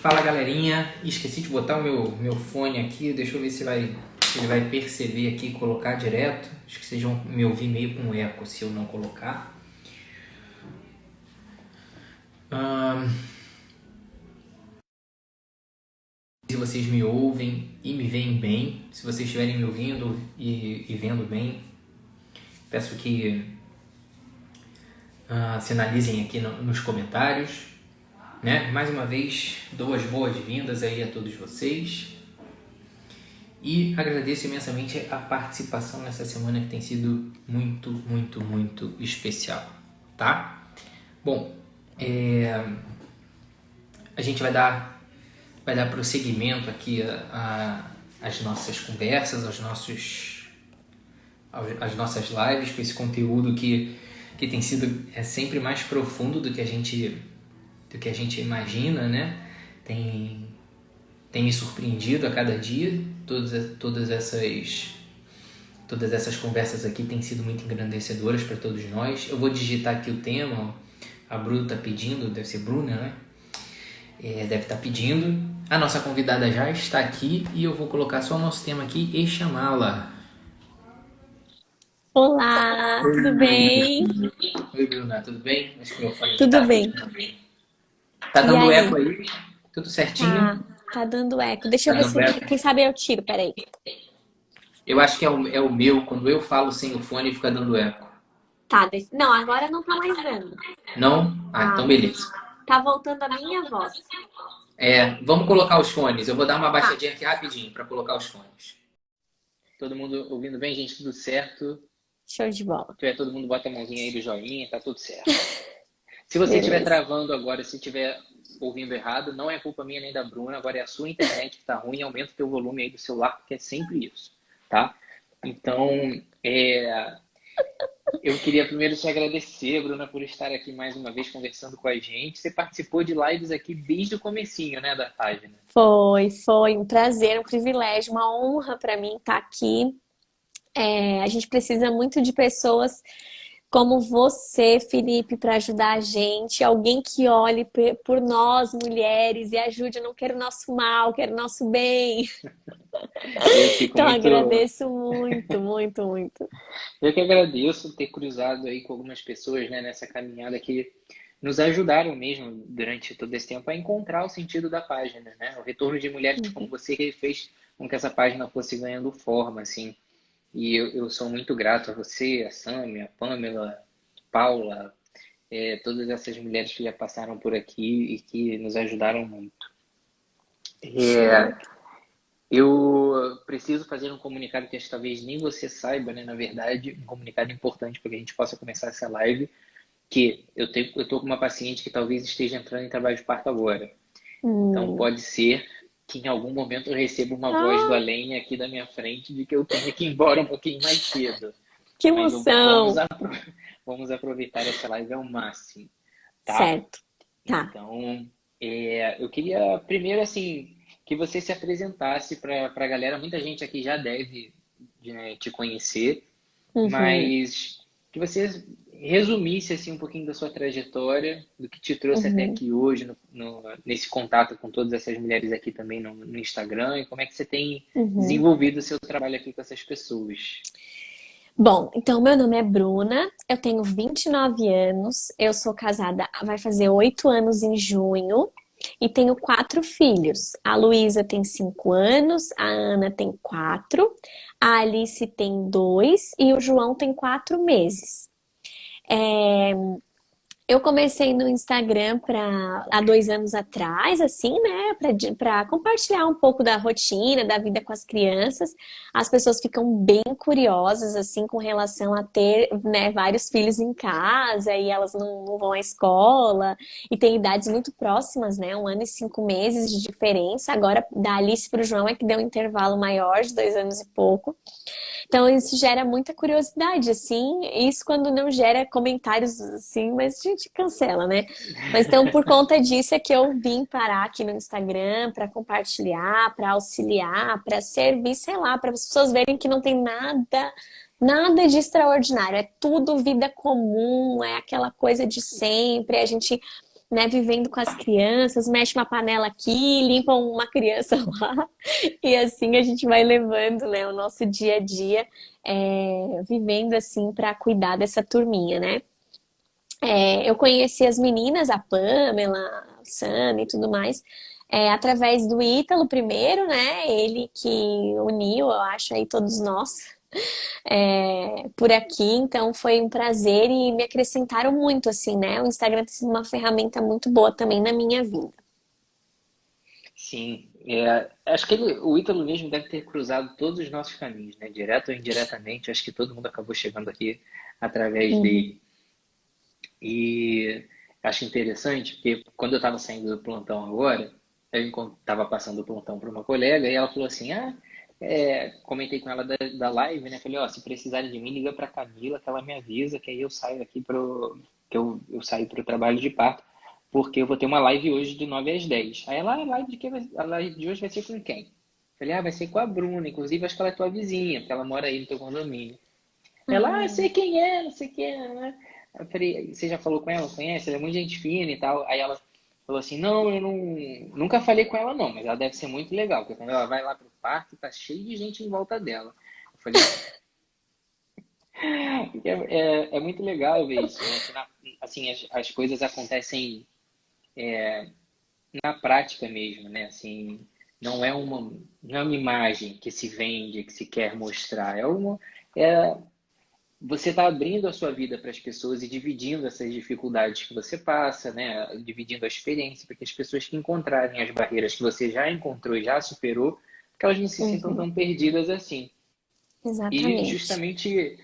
Fala galerinha, esqueci de botar o meu fone aqui, deixa eu ver se ele vai perceber aqui e colocar direto. Acho que vocês vão me ouvir meio com eco se eu não colocar. Se vocês me ouvem e me veem bem, se vocês estiverem me ouvindo e vendo bem, peço que sinalizem aqui nos comentários. Né? Mais uma vez, dou as boas-vindas aí a todos vocês e agradeço imensamente a participação nessa semana que tem sido muito, muito, muito especial, tá? Bom, a gente vai dar prosseguimento aqui às nossas conversas, às nossas lives, com esse conteúdo que tem sido sempre mais profundo do que a gente imagina, né? Tem me surpreendido a cada dia. Todas essas conversas aqui têm sido muito engrandecedoras para todos nós. Eu vou digitar aqui o tema. A Bruna está pedindo, deve ser Bruna, né? Deve estar pedindo. A nossa convidada já está aqui e eu vou colocar só o nosso tema aqui e chamá-la. Olá, tudo bem? Oi, Bruna, tudo bem? Acho que meu fone Tudo bem. Tá E dando eco aí? aí? Tudo certinho? Tá dando eco. Deixa eu Tá ver dando se, eco? quem sabe eu tiro, peraí. Eu acho que é o meu, quando eu falo sem o fone, fica dando eco. Tá, não, agora não tá mais dando. Não? Ah, então Tá, beleza. tá voltando a minha voz. Vamos colocar os fones. Eu vou dar uma Tá, baixadinha aqui rapidinho para colocar os fones. Todo mundo ouvindo bem, gente? Tudo certo? show de bola. Se tiver, todo mundo bota a mãozinha aí do joinha, tá tudo certo. Se você estiver Beleza. travando agora, se estiver ouvindo errado, não é culpa minha nem da Bruna, agora é a sua internet que tá ruim, aumenta o teu volume aí do celular, porque é sempre isso, tá? Então, eu queria primeiro te agradecer, Bruna, por estar aqui mais uma vez conversando com a gente. Você participou de lives aqui desde o comecinho, né, da página. Foi um prazer, um privilégio, uma honra pra mim estar aqui. A gente precisa muito de pessoas como você, Felipe, para ajudar a gente, alguém que olhe por nós, mulheres, e ajude. Eu não quero o nosso mal, quero o nosso bem. Eu fico Então, muito. agradeço muito, muito, muito. Eu que agradeço ter cruzado aí com algumas pessoas, né, nessa caminhada que nos ajudaram mesmo durante todo esse tempo a encontrar o sentido da página, né? O retorno de mulheres como você que fez com que essa página fosse ganhando forma, assim. E eu sou muito grato a você, a Sâmia, a Pamela, Paula, todas essas mulheres que já passaram por aqui e que nos ajudaram muito. Show. Eu preciso fazer um comunicado que acho que talvez nem você saiba, né? Na verdade, um comunicado importante para que a gente possa começar essa live, que eu tô com uma paciente que talvez esteja entrando em trabalho de parto agora. Então Hum. pode ser que em algum momento eu receba uma voz do Ah, além aqui da minha frente de que eu tenha que ir embora um pouquinho mais cedo. que Mas emoção! vamos aproveitar essa live ao máximo, tá? Certo, tá. Então, eu queria primeiro, assim, que você se apresentasse para a galera. Muita gente aqui já deve, né, te conhecer, Uhum, mas que você resumisse, assim, um pouquinho da sua trajetória, do que te trouxe até uhum, aqui hoje, nesse contato com todas essas mulheres aqui também no Instagram, e como é que você tem uhum. desenvolvido o seu trabalho aqui com essas pessoas. Bom, então meu nome é Bruna, eu tenho 29 anos, eu sou casada, vai fazer 8 anos em junho e tenho 4 filhos. A Luísa tem 5 anos, a Ana tem 4, a Alice tem 2 e o João tem 4 meses. É, Eu comecei no Instagram há 2 anos atrás, assim, né, para compartilhar um pouco da rotina, da vida com as crianças. As pessoas ficam bem curiosas, assim, com relação a ter, né, vários filhos em casa e elas não vão à escola e tem idades muito próximas, né, 1 ano e 5 meses de diferença. Agora, da Alice para o João é que deu um intervalo maior de 2 anos e pouco. Então isso gera muita curiosidade, assim, isso quando não gera comentários assim, mas a gente cancela, né? Mas então por conta disso é que eu vim parar aqui no Instagram para compartilhar, para auxiliar, para servir, sei lá, para as pessoas verem que não tem nada de extraordinário, é tudo vida comum, é aquela coisa de sempre, a gente né, vivendo com as crianças, mexe uma panela aqui, limpa uma criança lá, e assim a gente vai levando, né, o nosso dia a dia, vivendo assim para cuidar dessa turminha, né? Eu conheci as meninas, a Pamela, a Sam e tudo mais, através do Ítalo primeiro, né? Ele que uniu, eu acho, aí todos nós por aqui. Então foi um prazer e me acrescentaram muito, assim, né? O Instagram tem sido uma ferramenta muito boa também na minha vida. Sim, acho que o Ítalo mesmo deve ter cruzado todos os nossos caminhos, né? Direto ou indiretamente, acho que todo mundo acabou chegando aqui através Uhum. dele. E acho interessante, porque quando eu estava saindo do plantão agora, eu estava passando o plantão para uma colega e ela falou assim: comentei com ela da live, né? Falei: ó, se precisarem de mim, liga para Camila, que ela me avisa, que aí eu saio aqui que eu saio para o trabalho de parto, porque eu vou ter uma live hoje de 9 às 10. Aí ela, a live a live de hoje vai ser com quem? Falei: vai ser com a Bruna, inclusive acho que ela é tua vizinha, porque ela mora aí no teu condomínio. Ela, sei Ah, quem é, não sei quem é, né? Eu falei, você já falou com ela? Conhece? Ela é muito gente fina e tal. Aí ela falou assim, não, eu não, nunca falei com ela não, mas ela deve ser muito legal, porque quando ela vai lá pro parque, tá cheio de gente em volta dela. Eu falei, é muito legal ver isso, né? Que assim, as coisas acontecem na prática mesmo, né? Assim, não é uma imagem que se vende, que se quer mostrar. É, você está abrindo a sua vida para as pessoas e dividindo essas dificuldades que você passa, né? Dividindo a experiência, para que as pessoas que encontrarem as barreiras que você já encontrou e já superou, que elas não se sintam uhum, tão perdidas assim. E exatamente. justamente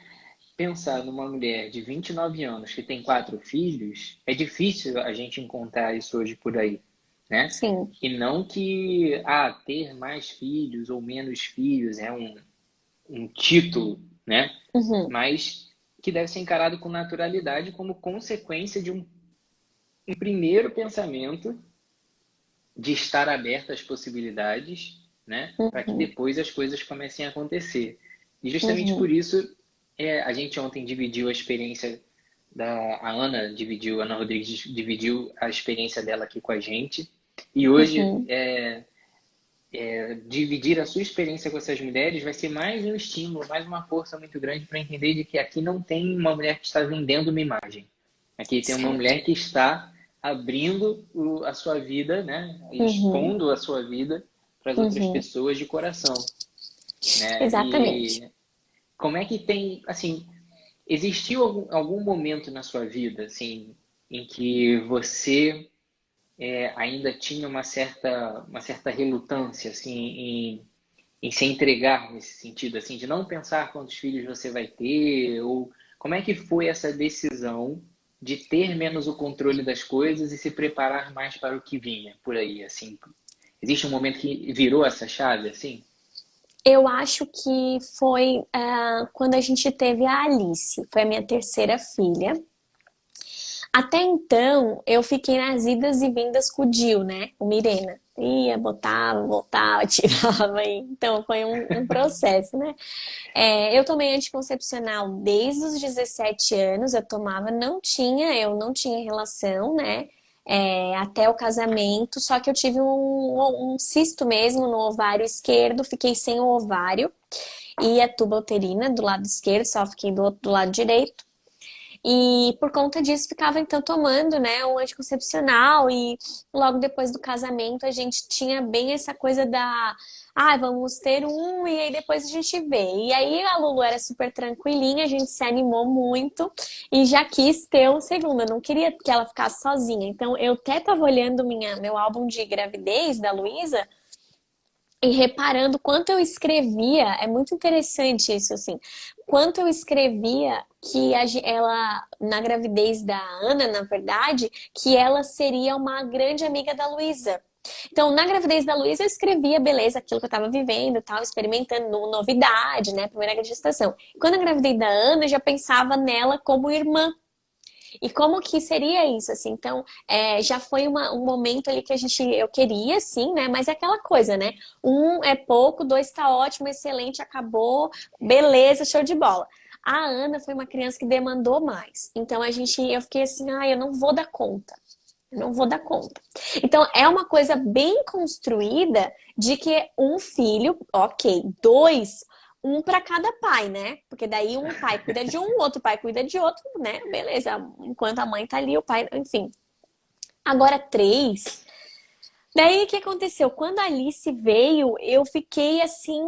pensar numa mulher de 29 anos que tem 4 filhos, é difícil a gente encontrar isso hoje por aí, né? Sim. E não que ter mais filhos ou menos filhos é um título, né? Uhum, Mas que deve ser encarado com naturalidade como consequência de um primeiro pensamento de estar aberto às possibilidades, né? Para que uhum, depois as coisas comecem a acontecer. E justamente por uhum, isso, a gente ontem dividiu a experiência a Ana dividiu, a Ana Rodrigues dividiu a experiência dela aqui com a gente. E hoje, uhum. dividir a sua experiência com essas mulheres vai ser mais um estímulo, mais uma força muito grande para entender de que aqui não tem uma mulher que está vendendo uma imagem. Aqui tem uma Certo. mulher que está abrindo a sua vida, né? Uhum, Expondo a sua vida para as outras uhum. pessoas de coração, né? Exatamente. E como é que tem, assim, existiu algum momento na sua vida, assim, em que você ainda tinha uma certa relutância, assim, em se entregar nesse sentido, assim, de não pensar quantos filhos você vai ter, ou como é que foi essa decisão de ter menos o controle das coisas e se preparar mais para o que vinha por aí, assim? Existe um momento que virou essa chave, assim? Eu acho que foi quando a gente teve a Alice, foi a minha terceira filha. Até então, eu fiquei nas idas e vindas com o Dil, né? O Mirena. Ia, botava, voltava, tirava. Então, foi um processo, né? Eu tomei anticoncepcional desde os 17 anos, eu tomava, eu não tinha relação, né? Até o casamento, só que eu tive um cisto mesmo no ovário esquerdo, fiquei sem o ovário e a tuba uterina do lado esquerdo, só fiquei do lado direito. E por conta disso ficava então tomando, né, um anticoncepcional e logo depois do casamento a gente tinha bem essa coisa vamos ter um e aí depois a gente vê. E aí a Lulu era super tranquilinha, a gente se animou muito e já quis ter um segundo. Eu não queria que ela ficasse sozinha. Então eu até tava olhando meu álbum de gravidez da Luísa e reparando quanto eu escrevia, é muito interessante isso, assim, quanto eu escrevia que ela, na gravidez da Ana, na verdade, que ela seria uma grande amiga da Luísa. Então, na gravidez da Luísa, eu escrevia, beleza, aquilo que eu tava vivendo, tal, experimentando novidade, né, primeira gestação. Quando eu engravidei da Ana, eu já pensava nela como irmã, e como que seria isso, assim? Então, já foi um momento ali que eu queria, sim, né? Mas é aquela coisa, né? Um é pouco, dois tá ótimo, excelente, acabou, beleza, show de bola. A Ana foi uma criança que demandou mais. Então, eu fiquei assim, eu não vou dar conta. Eu não vou dar conta. Então, é uma coisa bem construída de que um filho, ok, dois, um para cada pai, né? Porque daí um pai cuida de um, outro pai cuida de outro, né? Beleza, enquanto a mãe tá ali, o pai, enfim. Agora, três. Daí, o que aconteceu? Quando a Alice veio, eu fiquei assim,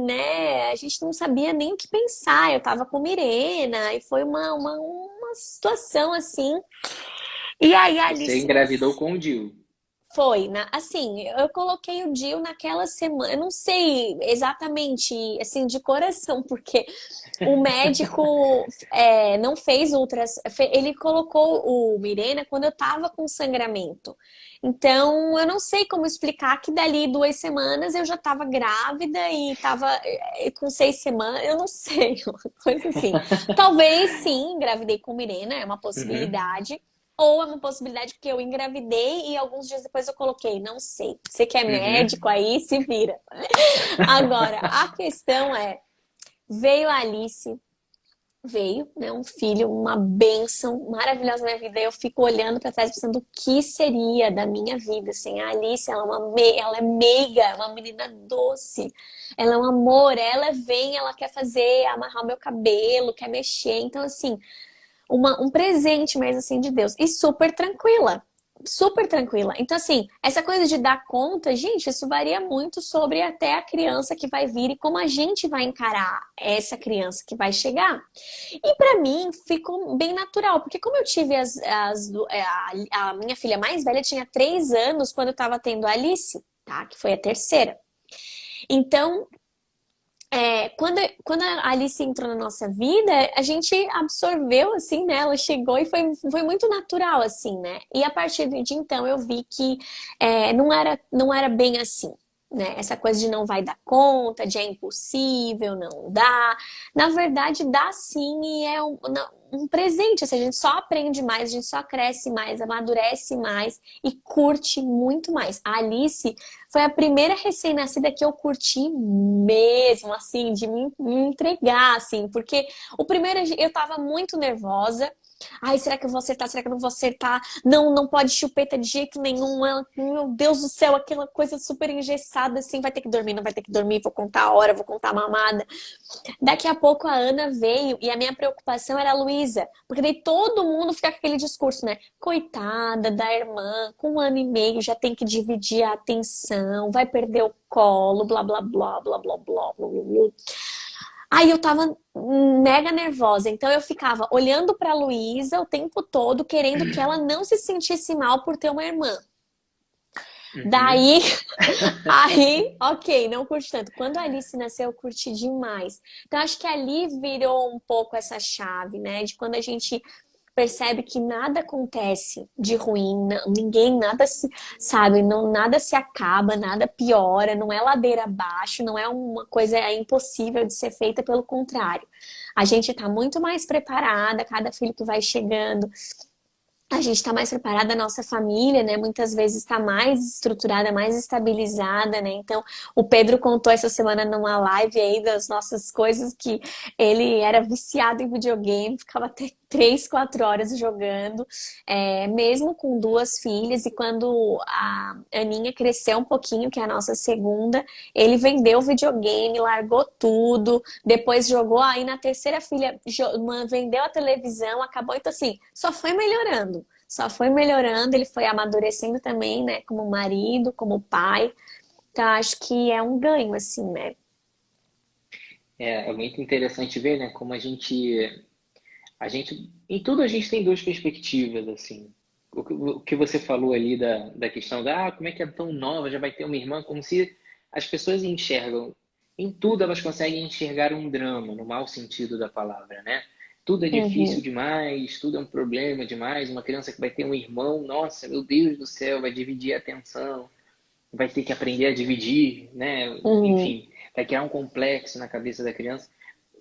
né? A gente não sabia nem o que pensar. Eu tava com Mirena e foi uma situação assim. E aí a Você Alice engravidou com o Dil. foi, assim, eu coloquei o Dil naquela semana, eu não sei exatamente, assim, de coração, porque o médico não fez ultras, ele colocou o Mirena quando eu tava com sangramento. Então, eu não sei como explicar que dali 2 semanas eu já tava grávida e tava com 6 semanas, eu não sei, uma coisa assim. Talvez sim, engravidei com Mirena, é uma Uhum, possibilidade. Ou é uma possibilidade que eu engravidei e alguns dias depois eu coloquei, não sei. Você que é uhum, médico aí, se vira. Agora, a questão é, veio a Alice, veio, né, um filho, uma bênção maravilhosa na minha vida. Eu fico olhando para trás pensando o que seria da minha vida sem a Alice. Ela é ela é meiga, é uma menina doce. Ela é um amor, ela vem, ela quer fazer, amarrar o meu cabelo, quer mexer. Então, assim, um presente mesmo assim de Deus. E super tranquila. Super tranquila. Então, assim, essa coisa de dar conta, gente, isso varia muito sobre até a criança que vai vir e como a gente vai encarar essa criança que vai chegar. E para mim ficou bem natural, porque como eu tive a minha filha mais velha tinha 3 anos quando eu tava tendo a Alice, tá? Que foi a terceira. Então, quando a Alice entrou na nossa vida, a gente absorveu, assim, né? Ela chegou e foi muito natural, assim, né? E a partir de então eu vi que não era bem assim, né? Essa coisa de não vai dar conta, de é impossível, não dá. Na verdade, dá sim e é um presente. Assim, a gente só aprende mais, a gente só cresce mais, amadurece mais e curte muito mais. A Alice foi a primeira recém-nascida que eu curti mesmo, assim, de me entregar, assim, porque o primeiro eu tava muito nervosa. Ai, será que eu vou acertar? Será que eu não vou acertar? Não, não pode chupeta de jeito nenhum. Meu Deus do céu, aquela coisa super engessada, assim, vai ter que dormir, não vai ter que dormir, vou contar a hora, vou contar a mamada. Daqui a pouco a Ana veio e a minha preocupação era a Luísa, porque daí todo mundo fica com aquele discurso, né? Coitada da irmã, com 1 ano e meio já tem que dividir a atenção, vai perder o colo, blá blá blá blá blá blá blá blá. Aí eu tava mega nervosa, então eu ficava olhando pra Luísa o tempo todo, querendo que ela não se sentisse mal por ter uma irmã. uhum. Daí Aí, ok, não curti tanto. Quando a Alice nasceu, eu curti demais. Então, acho que ali virou um pouco essa chave, né? De quando a gente percebe que nada acontece de ruim, ninguém, nada se, sabe, não, nada se acaba, nada piora, não é ladeira abaixo, não é uma coisa impossível de ser feita, pelo contrário. A gente tá muito mais preparada, cada filho que vai chegando a gente está mais preparada, a nossa família, né? Muitas vezes está mais estruturada, mais estabilizada, né? Então, o Pedro contou essa semana numa live aí das nossas coisas que ele era viciado em videogame, ficava até 3, 4 horas jogando, mesmo com 2 filhas. E quando a Aninha cresceu um pouquinho, que é a nossa segunda, ele vendeu o videogame, largou tudo, depois jogou aí na terceira filha, vendeu a televisão, acabou. Então, assim, só foi melhorando. Só foi melhorando, ele foi amadurecendo também, né? Como marido, como pai. Então, acho que é um ganho, assim, né? É muito interessante ver, né, como em tudo a gente tem duas perspectivas, assim. O que você falou ali da questão como é que é tão nova, já vai ter uma irmã, como se as pessoas enxergam, em tudo elas conseguem enxergar um drama, no mau sentido da palavra, né? Tudo é difícil Uhum, demais, tudo é um problema demais. Uma criança que vai ter um irmão, nossa, meu Deus do céu, vai dividir a atenção, vai ter que aprender a dividir, né? uhum, Enfim, vai criar um complexo na cabeça da criança.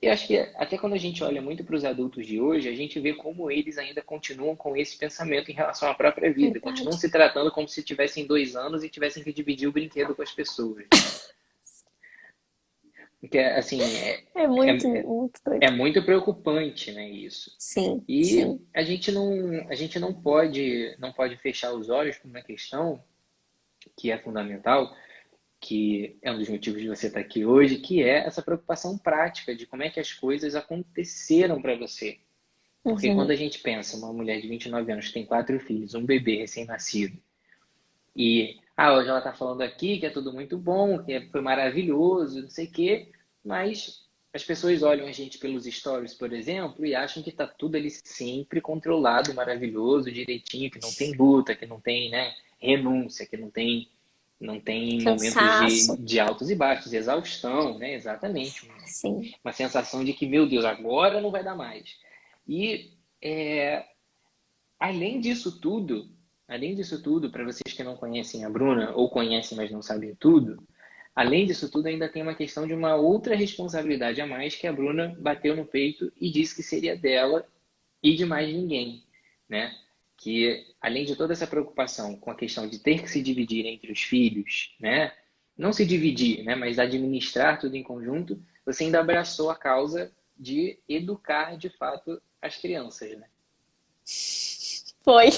E acho que até quando a gente olha muito para os adultos de hoje, a gente vê como eles ainda continuam com esse pensamento em relação à própria vida. Continuam verdade. se tratando como se tivessem 2 anos e tivessem que dividir o brinquedo com as pessoas, né? Que é, assim, É muito, é, muito doido. é muito preocupante, né, isso. Sim, E sim. a gente não pode fechar os olhos para uma questão que é fundamental, que é um dos motivos de você estar aqui hoje, que é essa preocupação prática de como é que as coisas aconteceram para você. Porque quando Uhum. a gente pensa, uma mulher de 29 anos que tem 4 filhos, um bebê recém-nascido, e hoje ela está falando aqui que é tudo muito bom, foi maravilhoso, não sei o quê, mas as pessoas olham a gente pelos stories, por exemplo, e acham que está tudo ali sempre controlado, maravilhoso, direitinho, que não tem luta, que não tem, né, renúncia, que não tem momentos de, Cansaço. de altos e baixos, exaustão, né? Exatamente. Sim. Uma sensação de que, meu Deus, agora não vai dar mais. E além disso tudo, para vocês que não conhecem a Bruna, ou conhecem, mas não sabem tudo, além disso tudo, ainda tem uma questão de uma outra responsabilidade a mais que a Bruna bateu no peito e disse que seria dela e de mais ninguém, né? Que além de toda essa preocupação com a questão de ter que se dividir entre os filhos, né? Não se dividir, né? Mas administrar tudo em conjunto, você ainda abraçou a causa de educar de fato as crianças, né? Foi.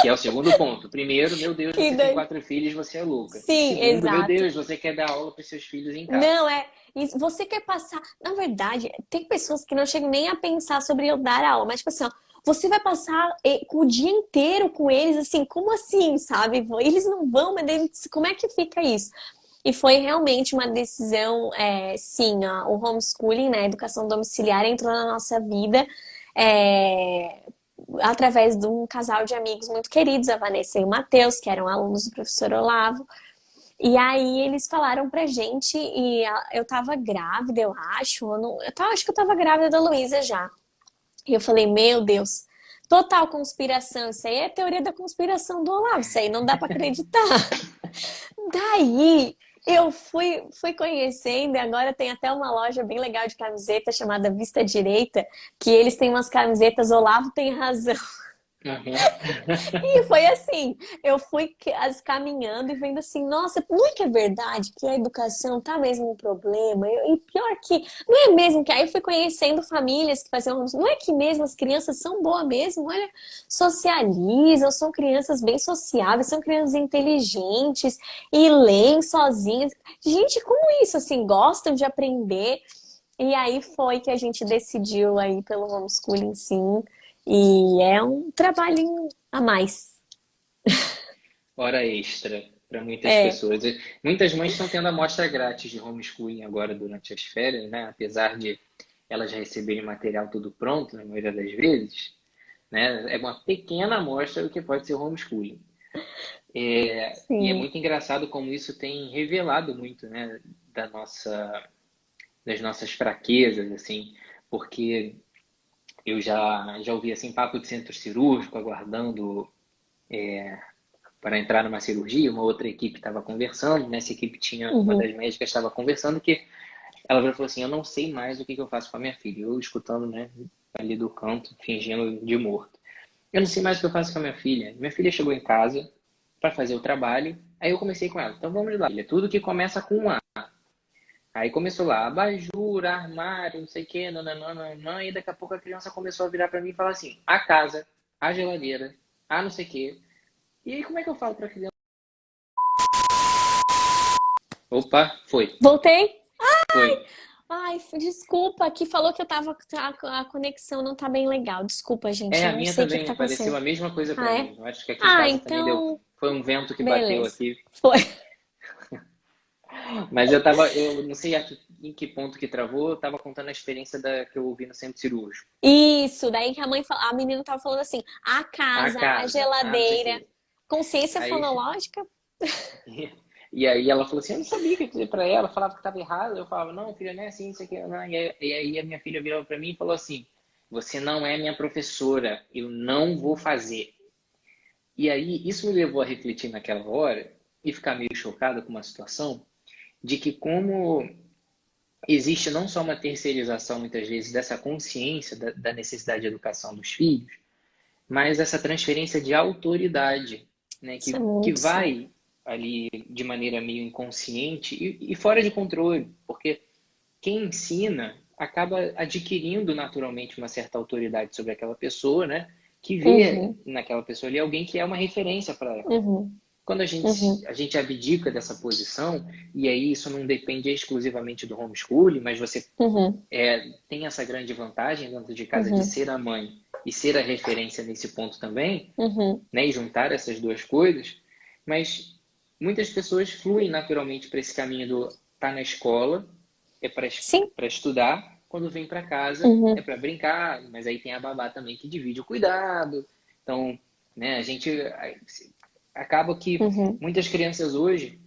Que é o segundo ponto. Primeiro, meu Deus, E você tem daí? 4 filhos, você é louca. E Sim, segundo, meu exato. Deus, você quer dar aula para os seus filhos em casa. Não, é. Você quer passar. Na verdade, tem pessoas que não chegam nem a pensar sobre eu dar aula, mas, tipo assim, ó, você vai passar o dia inteiro com eles, assim, como assim, sabe? Eles não vão, mas como é que fica isso? E foi realmente uma decisão, sim, o homeschooling, né, a educação domiciliar entrou na nossa vida, é, através de um casal de amigos muito queridos, a Vanessa e o Matheus, que eram alunos do professor Olavo. E aí eles falaram pra gente, eu tava grávida, eu acho, acho que eu tava grávida da Luísa já. E eu falei, meu Deus, total conspiração, isso aí é teoria da conspiração do Olavo, isso aí não dá pra acreditar. Daí eu fui conhecendo, e agora tem até uma loja bem legal de camiseta chamada Vista Direita, que eles têm umas camisetas Olavo tem razão. Uhum. E foi assim, eu fui caminhando e vendo assim, nossa, não é que é verdade que a educação tá mesmo um problema? E pior que, não é mesmo que aí eu fui conhecendo famílias que faziam, não é que mesmo as crianças são boas mesmo, olha, socializam, são crianças bem sociáveis, são crianças inteligentes e leem sozinhas. Gente, como isso, assim, gostam de aprender. E aí foi que a gente decidiu aí pelo homeschooling, sim. E é um trabalhinho a mais. Hora extra para muitas É. pessoas. Muitas mães estão tendo amostra grátis de homeschooling agora durante as férias, né? Apesar de elas receberem material tudo pronto, na maioria das vezes, né? É uma pequena amostra do que pode ser o homeschooling. E é Sim. muito engraçado como isso tem revelado muito, né, das nossas fraquezas, assim, porque eu já ouvi assim papo de centro cirúrgico aguardando para entrar numa cirurgia, uma outra equipe estava conversando, nessa equipe tinha uma Uhum. das médicas estava conversando que ela falou assim, eu não sei mais o que eu faço com a minha filha. Eu escutando, né, ali do canto, fingindo de morto. Eu não sei mais o que eu faço com a minha filha. Minha filha chegou em casa para fazer o trabalho, aí eu comecei com ela. Então vamos lá, filha, tudo que começa com um A. Aí começou lá, abajur, armário, não sei o quê, nananana, e daqui a pouco a criança começou a virar para mim e falar assim, a casa, a geladeira, a não sei o quê. E aí como é que eu falo para a criança? Opa, foi, Voltei? foi. Ai, desculpa, aqui falou que a conexão não tá bem legal. Desculpa, gente, A não minha sei o que que também tá apareceu acontecendo. a mesma coisa para Ah, é? mim. Eu acho que aqui em Ah, casa também deu. então, Foi um vento que bateu beleza. aqui. Foi. Mas eu não sei em que ponto que travou, eu tava contando a experiência que eu ouvi no centro cirúrgico. Isso, daí que a menina tava falando assim, a A casa, a casa, não sei o geladeira, quê. consciência Aí, fonológica. e aí ela falou assim, eu não sabia o que dizer para ela, falava que estava errado. Eu falava, não, filha, não é assim, isso aqui. Não. E aí a minha filha virou para mim e falou assim, você não é minha professora, eu não vou fazer. E aí isso me levou a refletir naquela hora e ficar meio chocado com uma situação de que como existe não só uma terceirização, muitas vezes, dessa consciência da necessidade de educação dos filhos, mas essa transferência de autoridade, né, Isso é que muito sério. vai, ali de maneira meio inconsciente e fora de controle, porque quem ensina acaba adquirindo naturalmente uma certa autoridade sobre aquela pessoa, né? Que vê Uhum, naquela pessoa ali alguém que é uma referência para ela. uhum, Quando uhum, a gente abdica dessa posição, e aí isso não depende exclusivamente do homeschooling, mas você uhum, tem essa grande vantagem dentro de casa de uhum, ser a mãe e ser a referência nesse ponto também, uhum. né? E juntar essas duas coisas, mas muitas pessoas fluem naturalmente para esse caminho do tá na escola, é Sim. para estudar, quando vem para casa é Uhum, para brincar, mas aí tem a babá também que divide o cuidado. Então, né, a gente acaba que uhum. muitas crianças hoje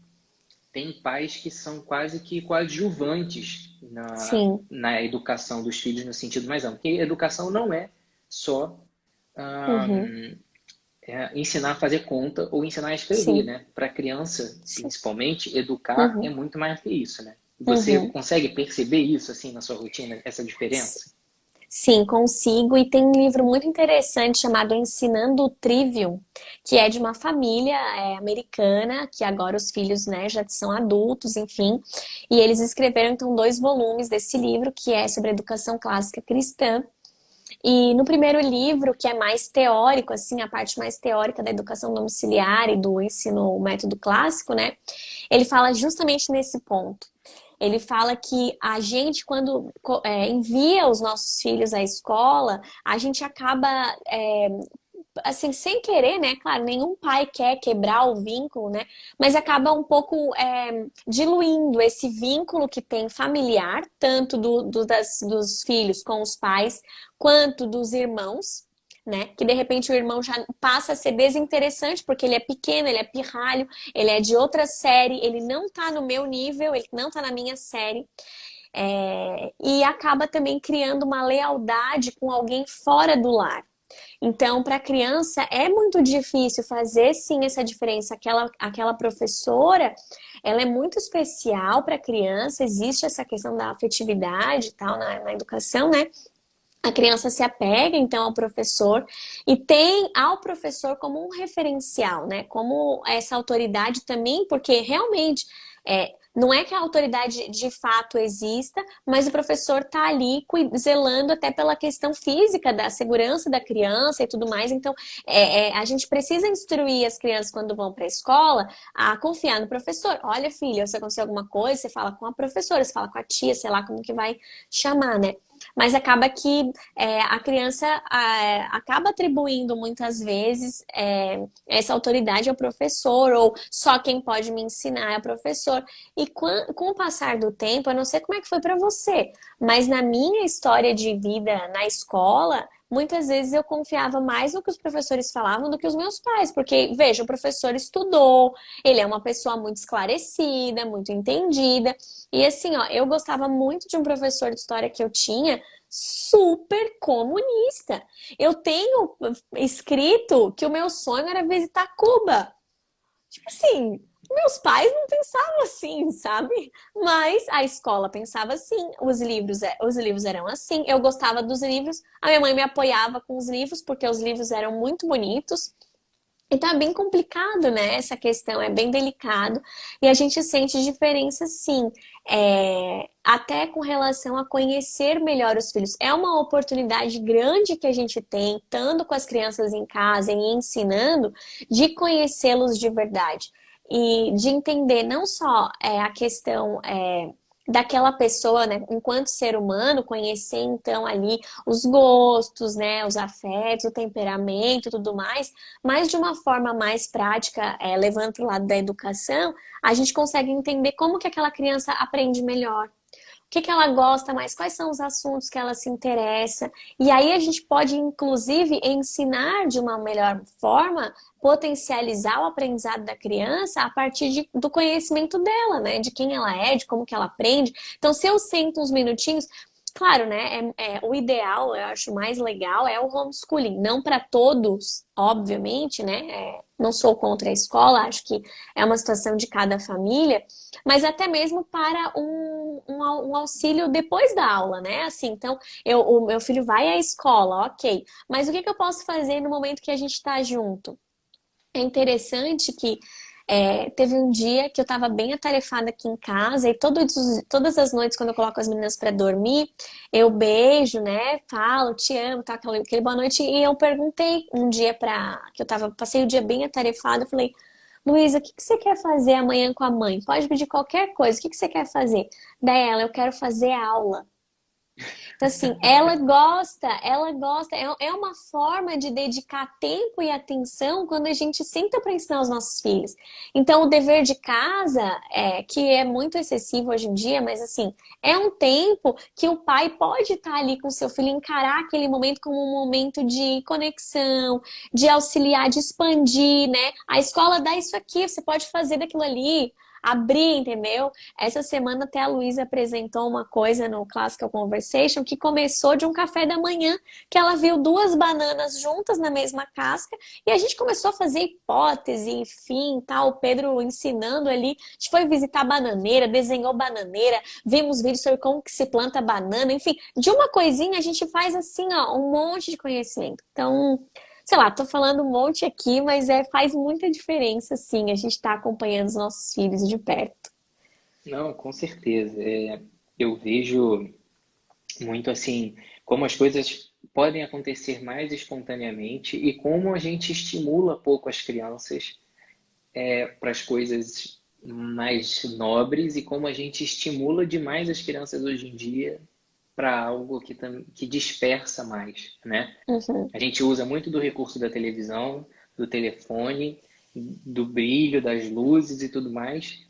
têm pais que são quase que coadjuvantes Sim. na educação dos filhos no sentido mais amplo. Porque educação não é só Uhum. ensinar a fazer conta ou ensinar a escrever, Sim. né? Para criança, Sim. principalmente, educar é Uhum. muito mais que isso, né? Você Uhum. consegue perceber isso assim na sua rotina, essa diferença? Sim, consigo. E tem um livro muito interessante chamado Ensinando o Trivium, que é de uma família americana, que agora os filhos, né, já são adultos, enfim. E eles escreveram, então, 2 volumes desse livro, que é sobre educação clássica cristã. E no primeiro livro, que é mais teórico, assim, a parte mais teórica da educação domiciliar e do ensino, o método clássico, né? Ele fala justamente nesse ponto. Ele fala que a gente, quando envia os nossos filhos à escola, a gente acaba assim, sem querer, né? Claro, nenhum pai quer quebrar o vínculo, né? Mas acaba um pouco diluindo esse vínculo que tem familiar, tanto dos filhos com os pais, quanto dos irmãos, né? Que de repente o irmão já passa a ser desinteressante porque ele é pequeno, ele é pirralho, ele é de outra série, ele não tá no meu nível, ele não tá na minha série. E acaba também criando uma lealdade com alguém fora do lar. Então, para a criança é muito difícil fazer sim essa diferença. Aquela professora, ela é muito especial para a criança, existe essa questão da afetividade e tal na educação, né? A criança se apega então ao professor e tem ao professor como um referencial, né? Como essa autoridade também, porque realmente não é que a autoridade de fato exista, mas o professor está ali zelando até pela questão física da segurança da criança e tudo mais. Então, a gente precisa instruir as crianças quando vão para a escola a confiar no professor. Olha, filha, se acontecer alguma coisa, você fala com a professora, você fala com a tia, sei lá como que vai chamar, né? Mas acaba que a criança acaba atribuindo muitas vezes essa autoridade ao professor, ou só quem pode me ensinar é o professor. E com o passar do tempo, eu não sei como é que foi para você, mas na minha história de vida na escola, muitas vezes eu confiava mais no que os professores falavam do que os meus pais, porque, veja, o professor estudou, ele é uma pessoa muito esclarecida, muito entendida. E assim, ó, eu gostava muito de um professor de história que eu tinha, super comunista. Eu tenho escrito que o meu sonho era visitar Cuba. Tipo assim, meus pais não pensavam assim, sabe? Mas a escola pensava assim, os livros eram assim, eu gostava dos livros, a minha mãe me apoiava com os livros, porque os livros eram muito bonitos. Então é bem complicado, né? Essa questão é bem delicado e a gente sente diferença, sim, até com relação a conhecer melhor os filhos. É uma oportunidade grande que a gente tem, estando com as crianças em casa e ensinando, de conhecê-los de verdade e de entender não só a questão daquela pessoa, né, enquanto ser humano, conhecer então ali os gostos, né, os afetos, o temperamento, e tudo mais, mas de uma forma mais prática, levando para o lado da educação, a gente consegue entender como que aquela criança aprende melhor. O que que ela gosta mais? Quais são os assuntos que ela se interessa? E aí a gente pode, inclusive, ensinar de uma melhor forma, potencializar o aprendizado da criança a partir do conhecimento dela, né? De quem ela é, de como que ela aprende. Então, se eu sento uns minutinhos, claro, né? O ideal, eu acho mais legal, é o homeschooling. Não para todos, obviamente, né? Não sou contra a escola, acho que é uma situação de cada família, mas até mesmo para um auxílio depois da aula, né? Assim, então, o meu filho vai à escola, ok, mas o que que eu posso fazer no momento que a gente está junto? É interessante que Teve um dia que eu tava bem atarefada aqui em casa e todas as noites, quando eu coloco as meninas pra dormir, eu beijo, né? Falo, te amo, tá? Aquele boa noite. E eu perguntei um dia passei o dia bem atarefada, eu falei, Luísa, o que que você quer fazer amanhã com a mãe? Pode pedir qualquer coisa, o que que você quer fazer? Daí ela, eu quero fazer aula. Então, assim, ela gosta, é uma forma de dedicar tempo e atenção quando a gente senta para ensinar os nossos filhos. Então, o dever de casa, que é muito excessivo hoje em dia, mas assim, é um tempo que o pai pode estar ali com o seu filho, encarar aquele momento como um momento de conexão, de auxiliar, de expandir, né? A escola dá isso aqui, você pode fazer daquilo ali. Abrir, entendeu? Essa semana até a Luísa apresentou uma coisa no Classical Conversation que começou de um café da manhã, que ela viu duas bananas juntas na mesma casca e a gente começou a fazer hipótese, enfim, tal, o Pedro ensinando ali. A gente foi visitar bananeira, desenhou bananeira, vimos vídeos sobre como que se planta banana, enfim, de uma coisinha a gente faz assim, ó, um monte de conhecimento. Então, sei lá, tô falando um monte aqui, mas faz muita diferença, sim, a gente tá acompanhando os nossos filhos de perto. Não, com certeza. Eu vejo muito assim como as coisas podem acontecer mais espontaneamente e como a gente estimula pouco as crianças para as coisas mais nobres e como a gente estimula demais as crianças hoje em dia para algo que dispersa mais, né? Uhum, A gente usa muito do recurso da televisão, do telefone, do brilho, das luzes e tudo mais.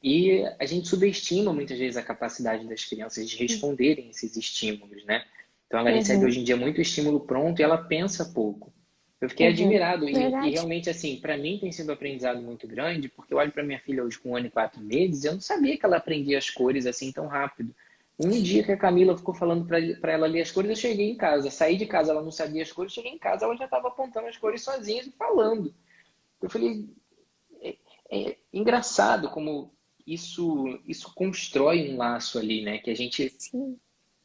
E a gente subestima muitas vezes a capacidade das crianças de responderem esses estímulos, né? Então ela recebe uhum, hoje em dia muito estímulo pronto e ela pensa pouco. Eu fiquei uhum. admirado e Verdade. realmente assim, para mim tem sido um aprendizado muito grande, porque eu olho para minha filha hoje com 1 ano e 4 meses, e eu não sabia que ela aprendia as cores assim tão rápido. Um dia que a Camila ficou falando para ela ler as cores, eu cheguei em casa, saí de casa, ela não sabia as cores, cheguei em casa, ela já estava apontando as cores sozinha e falando. Eu falei, é engraçado como isso constrói um laço ali, né? Que a gente Sim.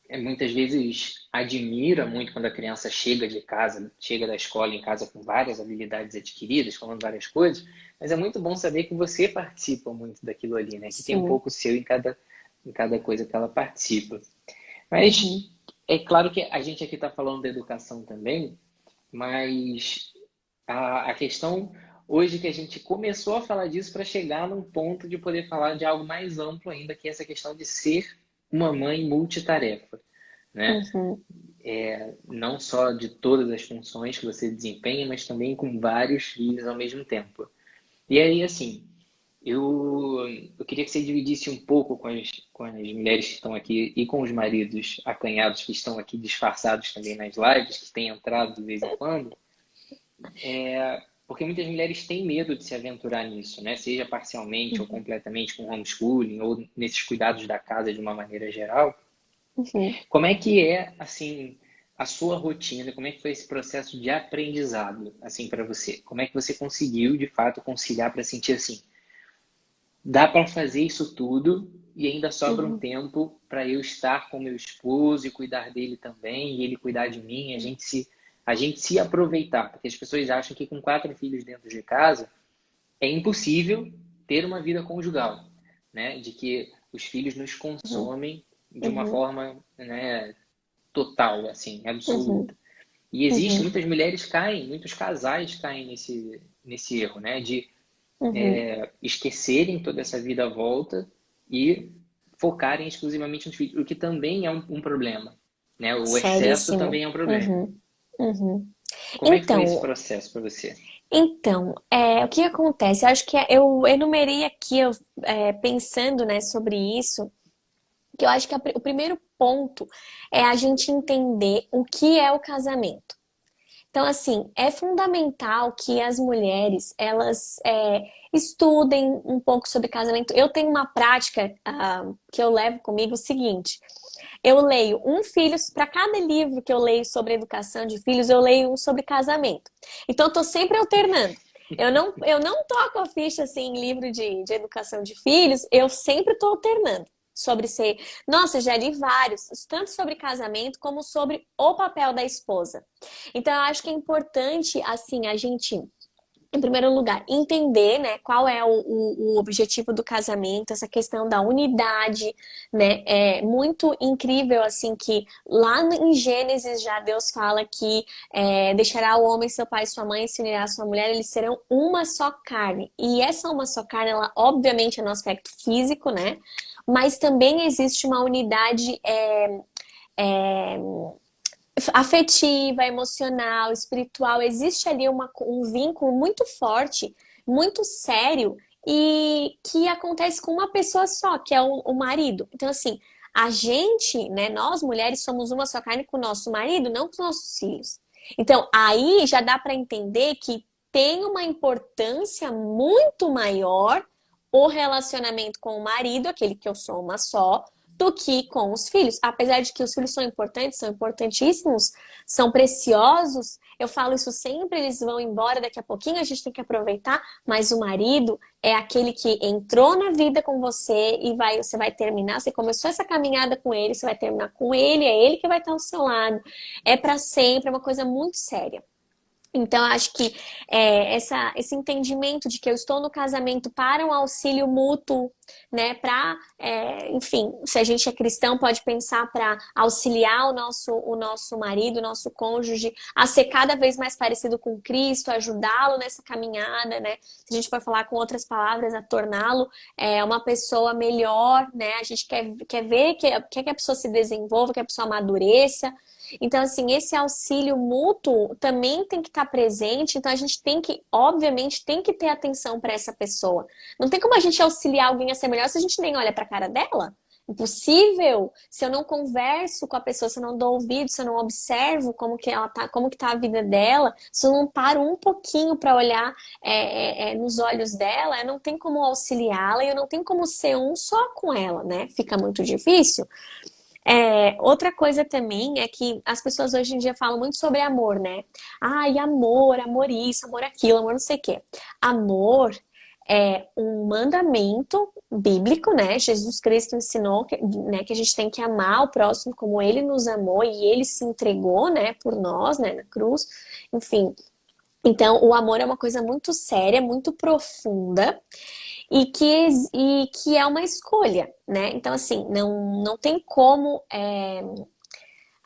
muitas vezes admira muito quando a criança chega de casa, chega da escola em casa com várias habilidades adquiridas, falando várias coisas, mas é muito bom saber que você participa muito daquilo ali, né? Que tem um Sim. pouco seu em cada coisa que ela participa. Mas Uhum. é claro que a gente aqui está falando da educação também, mas a questão hoje que a gente começou a falar disso para chegar num ponto de poder falar de algo mais amplo ainda, que é essa questão de ser uma mãe multitarefa, né? Uhum. Não só de todas as funções que você desempenha, mas também com vários filhos ao mesmo tempo. E aí, assim, eu queria que você dividisse um pouco com as mulheres que estão aqui e com os maridos acanhados que estão aqui disfarçados também nas lives, que têm entrado de vez em quando, porque muitas mulheres têm medo de se aventurar nisso, né? Seja parcialmente ou Uhum. completamente com homeschooling ou nesses cuidados da casa de uma maneira geral. Uhum. Como é que é, assim, a sua rotina? Como é que foi esse processo de aprendizado, assim, para você? Como é que você conseguiu, de fato, conciliar para sentir assim, dá para fazer isso tudo e ainda sobra um Uhum. tempo para eu estar com meu esposo e cuidar dele também, e ele cuidar de mim, a gente se aproveitar, porque as pessoas acham que com 4 filhos dentro de casa é impossível ter uma vida conjugal, né? De que os filhos nos Uhum. consomem de uma Uhum. forma, né, total, assim, Uhum. absoluta. E existe, Uhum. muitas mulheres caem, muitos casais caem nesse erro, né? De Uhum. esquecerem toda essa vida à volta e focarem exclusivamente nos filhos, o que também é um problema, né? O excesso Seríssimo. também é um problema. Uhum. Uhum. Como é que foi esse Então, processo para você? o que acontece? Eu acho que eu enumerei aqui, pensando, né, sobre isso, que eu acho que o primeiro ponto é a gente entender o que é o casamento. Então, assim, é fundamental que as mulheres, elas estudem um pouco sobre casamento. Eu tenho uma prática, que eu levo comigo o seguinte, eu leio um filho, para cada livro que eu leio sobre educação de filhos, eu leio um sobre casamento. Então, eu tô sempre alternando. Eu não toco a ficha assim em livro de educação de filhos, eu sempre tô alternando sobre ser. Nossa, já li vários, tanto sobre casamento como sobre o papel da esposa. Então, eu acho que é importante, assim, a gente Em primeiro lugar, entender, né, qual é o objetivo do casamento, essa questão da unidade, né? É muito incrível, assim, que lá em Gênesis já Deus fala que deixará o homem seu pai e sua mãe, se unirá à sua mulher, eles serão uma só carne. E essa uma só carne, ela obviamente é no aspecto físico, né? Mas também existe uma unidade é, afetiva, emocional, espiritual. Existe ali um vínculo muito forte, muito sério, e que acontece com uma pessoa só, que é o marido. Então, assim, a gente, né, nós mulheres somos uma só carne com o nosso marido, não com os nossos filhos. Então, aí já dá para entender que tem uma importância muito maior o relacionamento com o marido, aquele que eu sou uma só, do que com os filhos. Apesar de que os filhos são importantes, são importantíssimos, são preciosos, eu falo isso sempre, eles vão embora daqui a pouquinho, a gente tem que aproveitar, mas o marido é aquele que entrou na vida com você e você vai terminar, você começou essa caminhada com ele, você vai terminar com ele, é ele que vai estar ao seu lado. É para sempre, é uma coisa muito séria. Então, eu acho que esse entendimento de que eu estou no casamento para um auxílio mútuo, né? Enfim, se a gente é cristão, pode pensar para auxiliar o nosso marido, o nosso cônjuge, a ser cada vez mais parecido com Cristo, ajudá-lo nessa caminhada, né? Se a gente for falar com outras palavras, a torná-lo uma pessoa melhor, né? A gente quer ver que a pessoa se desenvolva, que a pessoa amadureça. Então, assim, esse auxílio mútuo também tem que estar presente. Então, a gente tem que, obviamente, tem que ter atenção para essa pessoa. Não tem como a gente auxiliar alguém a ser melhor se a gente nem olha para a cara dela. Impossível. Se eu não converso com a pessoa, se eu não dou ouvido, se eu não observo como que ela tá, como que tá a vida dela, se eu não paro um pouquinho para olhar nos olhos dela, eu não tenho como auxiliá-la e eu não tenho como ser um só com ela, né? Fica muito difícil. Outra coisa também é que as pessoas hoje em dia falam muito sobre amor, né? Ai, amor, amor isso, amor aquilo, amor não sei o quê. Amor é um mandamento bíblico, né? Jesus Cristo ensinou né, que a gente tem que amar o próximo como ele nos amou e ele se entregou, né, por nós, né, na cruz. Enfim, então o amor é uma coisa muito séria, muito profunda e que é uma escolha, né? Então, assim, não tem como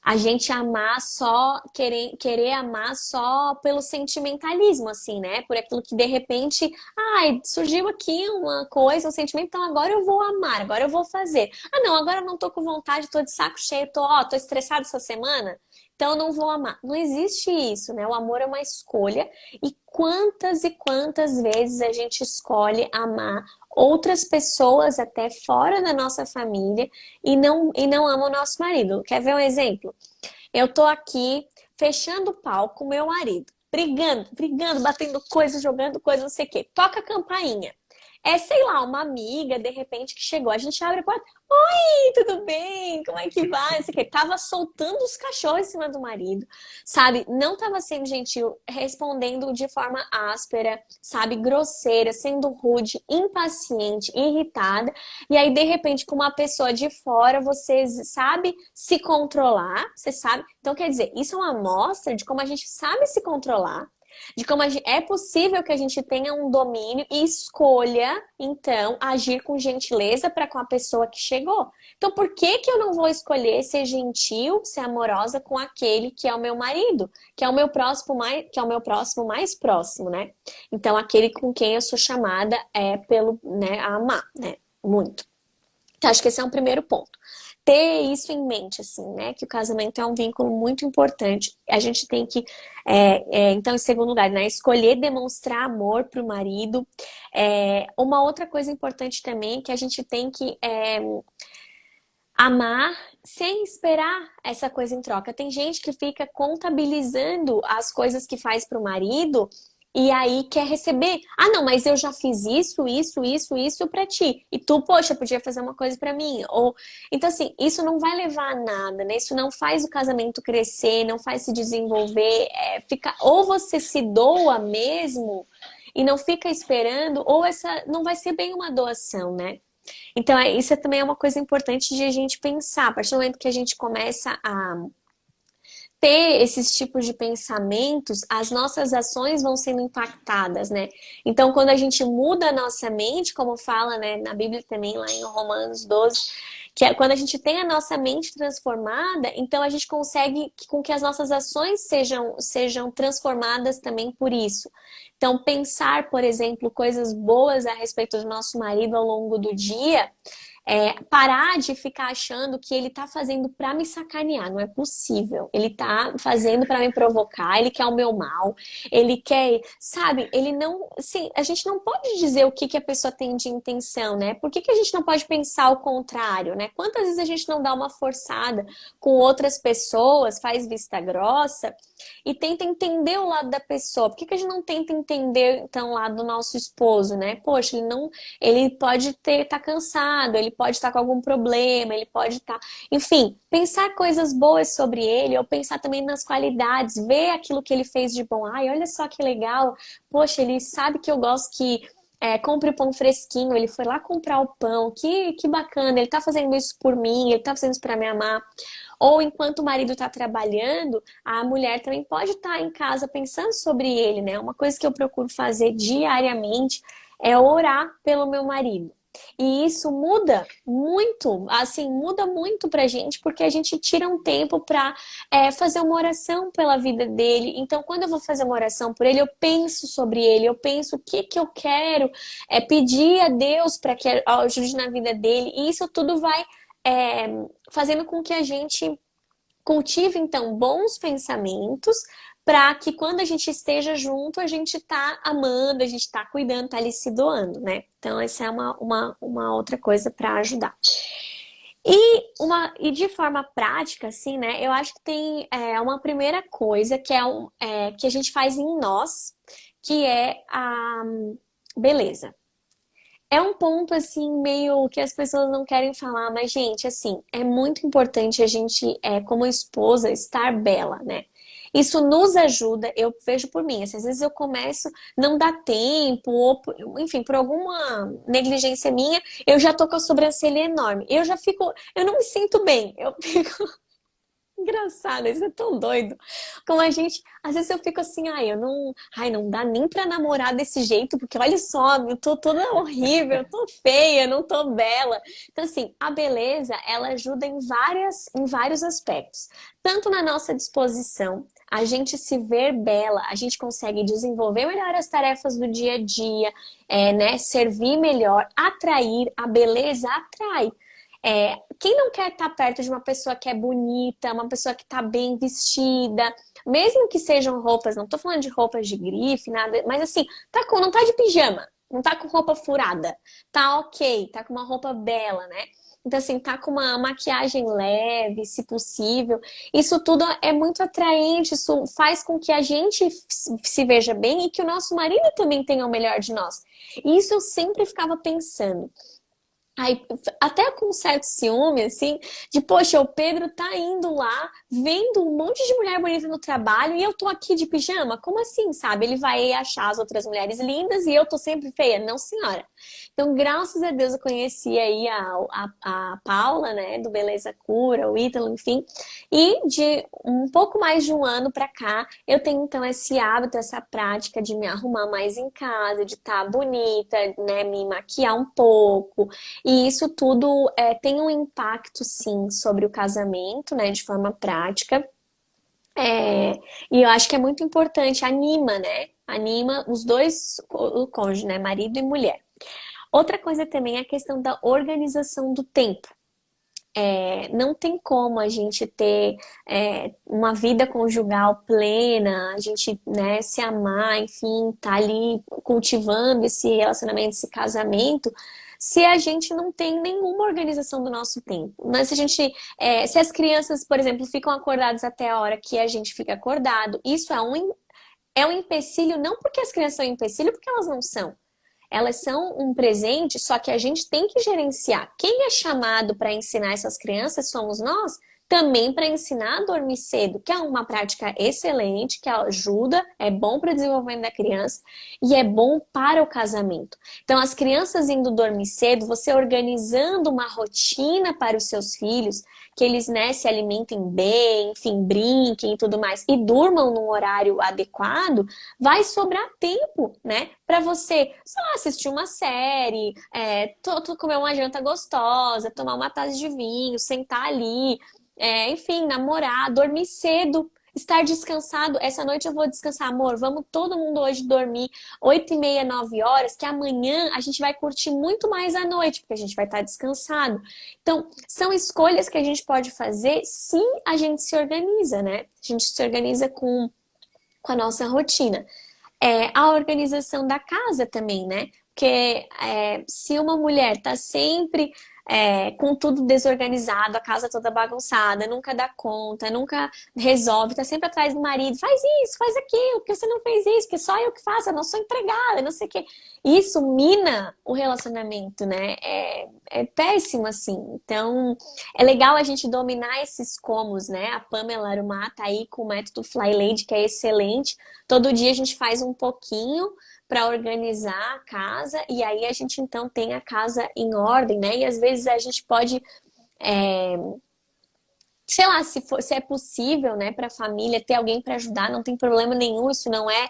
a gente amar só, querer amar só pelo sentimentalismo, assim, né? Por aquilo que de repente, ai, surgiu aqui uma coisa, um sentimento, então agora eu vou amar, agora eu vou fazer. Ah, não, agora eu não tô com vontade, tô de saco cheio, tô estressado essa semana, então eu não vou amar. Não existe isso, né? O amor é uma escolha e quantas vezes a gente escolhe amar outras pessoas até fora da nossa família e não ama o nosso marido. Quer ver um exemplo? Eu tô aqui fechando o pau com meu marido, brigando, batendo coisa, jogando coisa, não sei o quê. Toca a campainha. Sei lá, uma amiga, de repente, que chegou. A gente abre a porta. Oi, tudo bem? Como é que vai? Não sei o quê. Tava soltando os cachorros em cima do marido, sabe? Não tava sendo gentil, respondendo de forma áspera, sabe? Grosseira, sendo rude, impaciente, irritada. E aí, de repente, com uma pessoa de fora, você sabe se controlar, você sabe. Então, quer dizer, isso é uma amostra de como a gente sabe se controlar, de como é possível que a gente tenha um domínio e escolha, então, agir com gentileza para com a pessoa que chegou. Então, por que que eu não vou escolher ser gentil, ser amorosa com aquele que é o meu marido, que é o meu próximo mais próximo, né? Então, aquele com quem eu sou chamada né, a amar, né? Muito. Então, acho que esse é um primeiro ponto. Ter isso em mente, assim, né? Que o casamento é um vínculo muito importante. A gente tem que, então, em segundo lugar, né? Escolher demonstrar amor para o marido. Uma outra coisa importante também é que a gente tem que amar sem esperar essa coisa em troca. Tem gente que fica contabilizando as coisas que faz para o marido e aí quer receber. Ah, não, mas eu já fiz isso pra ti. E tu, poxa, podia fazer uma coisa pra mim. Então, assim, isso não vai levar a nada, né? Isso não faz o casamento crescer, não faz se desenvolver. Ou você se doa mesmo e não fica esperando, ou essa não vai ser bem uma doação, né? Então, isso também é uma coisa importante de a gente pensar. A partir do momento que a gente começa a ter esses tipos de pensamentos, as nossas ações vão sendo impactadas, né? Então, quando a gente muda a nossa mente, como fala, né, na Bíblia também, lá em Romanos 12, que é quando a gente tem a nossa mente transformada, então a gente consegue com que as nossas ações sejam transformadas também por isso. Então, pensar, por exemplo, coisas boas a respeito do nosso marido ao longo do dia, parar de ficar achando que ele tá fazendo pra me sacanear, não é possível. Ele tá fazendo pra me provocar, ele quer o meu mal, ele quer, sabe, ele não, assim, a gente não pode dizer o que que a pessoa tem de intenção, né? Por que que a gente não pode pensar o contrário, né? Quantas vezes a gente não dá uma forçada com outras pessoas, faz vista grossa e tenta entender o lado da pessoa? Por que que a gente não tenta entender, então, o lado do nosso esposo, né? Poxa, ele pode estar cansado, ele pode estar com algum problema, ele pode estar... Enfim, pensar coisas boas sobre ele, ou pensar também nas qualidades, ver aquilo que ele fez de bom. Ai, olha só que legal. Poxa, ele sabe que eu gosto que compre o pão fresquinho, ele foi lá comprar o pão, que bacana, ele tá fazendo isso por mim, ele tá fazendo isso pra me amar. Ou enquanto o marido tá trabalhando, a mulher também pode estar em casa pensando sobre ele, né? Uma coisa que eu procuro fazer diariamente é orar pelo meu marido. E isso muda muito, assim, muda muito pra gente, porque a gente tira um tempo pra fazer uma oração pela vida dele. Então, quando eu vou fazer uma oração por ele, eu penso sobre ele, eu penso o que que eu quero pedir a Deus para que ajude na vida dele. E isso tudo vai fazendo com que a gente cultive, então, bons pensamentos para que quando a gente esteja junto, a gente tá amando, a gente tá cuidando, tá ali se doando, né? Então, essa é uma outra coisa para ajudar. E de forma prática, assim, né? Eu acho que tem uma primeira coisa que a gente faz em nós, que é a beleza. É um ponto, assim, meio que as pessoas não querem falar, mas, gente, assim, é muito importante a gente, como esposa, estar bela, né? Isso nos ajuda, eu vejo por mim, assim, às vezes eu começo, não dá tempo, ou, enfim, por alguma negligência minha, eu já tô com a sobrancelha enorme. Eu não me sinto bem, eu fico engraçado, isso é tão doido. Como a gente, às vezes eu fico assim, não dá nem pra namorar desse jeito, porque olha só, eu tô toda horrível, eu tô feia, não tô bela. Então assim, a beleza, ela ajuda em vários aspectos. Tanto na nossa disposição, a gente se ver bela, a gente consegue desenvolver melhor as tarefas do dia a dia, né, servir melhor, atrair, a beleza atrai. Quem não quer estar perto de uma pessoa que é bonita, uma pessoa que está bem vestida, mesmo que sejam roupas, não tô falando de roupas de grife, nada, mas assim, não tá de pijama, não tá com roupa furada, tá ok, tá com uma roupa bela, né? Então, assim, tá com uma maquiagem leve, se possível. Isso tudo é muito atraente, isso faz com que a gente se veja bem e que o nosso marido também tenha o melhor de nós. E isso eu sempre ficava pensando. Aí, até com um certo ciúme, assim, de, poxa, o Pedro tá indo lá, vendo um monte de mulher bonita no trabalho e eu tô aqui de pijama? Como assim, sabe? Ele vai achar as outras mulheres lindas e eu tô sempre feia? Não, senhora. Então, graças a Deus, eu conheci aí a Paula, né, do Beleza Cura, o Ítalo, enfim. E de um pouco mais de um ano pra cá, eu tenho, então, esse hábito, essa prática de me arrumar mais em casa, de estar bonita, né, me maquiar um pouco. E isso tudo tem um impacto, sim, sobre o casamento, né, de forma prática. E eu acho que é muito importante, anima, né? Anima os dois, o cônjuge, né? Marido e mulher. Outra coisa também é a questão da organização do tempo. Não tem como a gente ter uma vida conjugal plena, a gente, né, se amar, enfim, tá ali cultivando esse relacionamento, esse casamento, se a gente não tem nenhuma organização do nosso tempo. Mas se as crianças, por exemplo, ficam acordadas até a hora que a gente fica acordado, isso é um empecilho, não porque as crianças são um empecilho, porque elas não são. Elas são um presente, só que a gente tem que gerenciar. Quem é chamado para ensinar essas crianças somos nós. também para ensinar a dormir cedo, que é uma prática excelente, que ajuda, é bom para o desenvolvimento da criança e é bom para o casamento. Então, as crianças indo dormir cedo, você organizando uma rotina para os seus filhos, que eles, né, se alimentem bem, enfim, brinquem e tudo mais, e durmam num horário adequado, vai sobrar tempo, né, para você, sei lá, assistir uma série, comer uma janta gostosa, tomar uma taça de vinho, sentar ali, enfim, namorar, dormir cedo, estar descansado. Essa noite eu vou descansar, amor. Vamos todo mundo hoje dormir 8h30, 9 horas, que amanhã a gente vai curtir muito mais a noite, porque a gente vai estar descansado. Então, são escolhas que a gente pode fazer se a gente se organiza, né? A gente se organiza com a nossa rotina. A organização da casa também, né? Porque se uma mulher tá sempre com tudo desorganizado, a casa toda bagunçada, nunca dá conta, nunca resolve, tá sempre atrás do marido, faz isso, faz aquilo, porque você não fez isso, porque só eu que faço, eu não sou empregada, não sei o quê. Isso mina o relacionamento, né? É péssimo, assim. Então, é legal a gente dominar esses comos, né? A Pamela Arumá tá aí com o método Fly Lady, que é excelente. Todo dia a gente faz um pouquinho para organizar a casa e aí a gente então tem a casa em ordem, né? E às vezes a gente pode, sei lá, se é possível, né, para a família ter alguém para ajudar, não tem problema nenhum, isso não é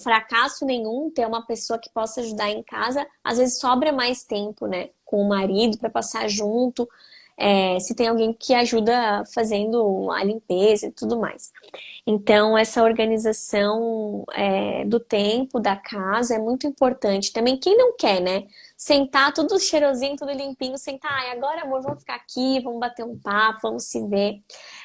fracasso nenhum ter uma pessoa que possa ajudar em casa. Às vezes sobra mais tempo, né, com o marido para passar junto. Se tem alguém que ajuda fazendo a limpeza e tudo mais. Então, essa organização do tempo, da casa, é muito importante. Também, quem não quer, né? Sentar tudo cheirosinho, tudo limpinho, sentar, ai, agora, amor, vamos ficar aqui, vamos bater um papo, vamos se ver.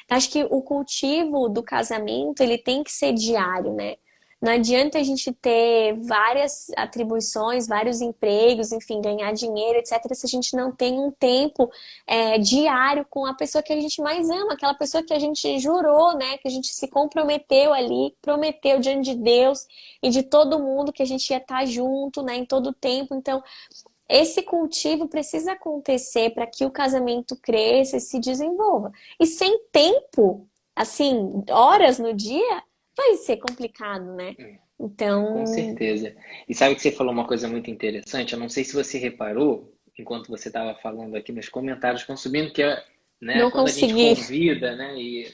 Acho que o cultivo do casamento, ele tem que ser diário, né? Não adianta a gente ter várias atribuições, vários empregos, enfim, ganhar dinheiro, etc., se a gente não tem um tempo diário com a pessoa que a gente mais ama, aquela pessoa que a gente jurou, né? Que a gente se comprometeu ali, prometeu diante de Deus e de todo mundo que a gente ia estar junto, né? Em todo o tempo. Então, esse cultivo precisa acontecer para que o casamento cresça e se desenvolva. E sem tempo, assim, horas no dia, vai ser complicado, né? Com Então, certeza. E sabe que você falou uma coisa muito interessante? Eu não sei se você reparou, enquanto você estava falando aqui nos comentários, consumindo, que né, não quando a gente consegui. convida, né, e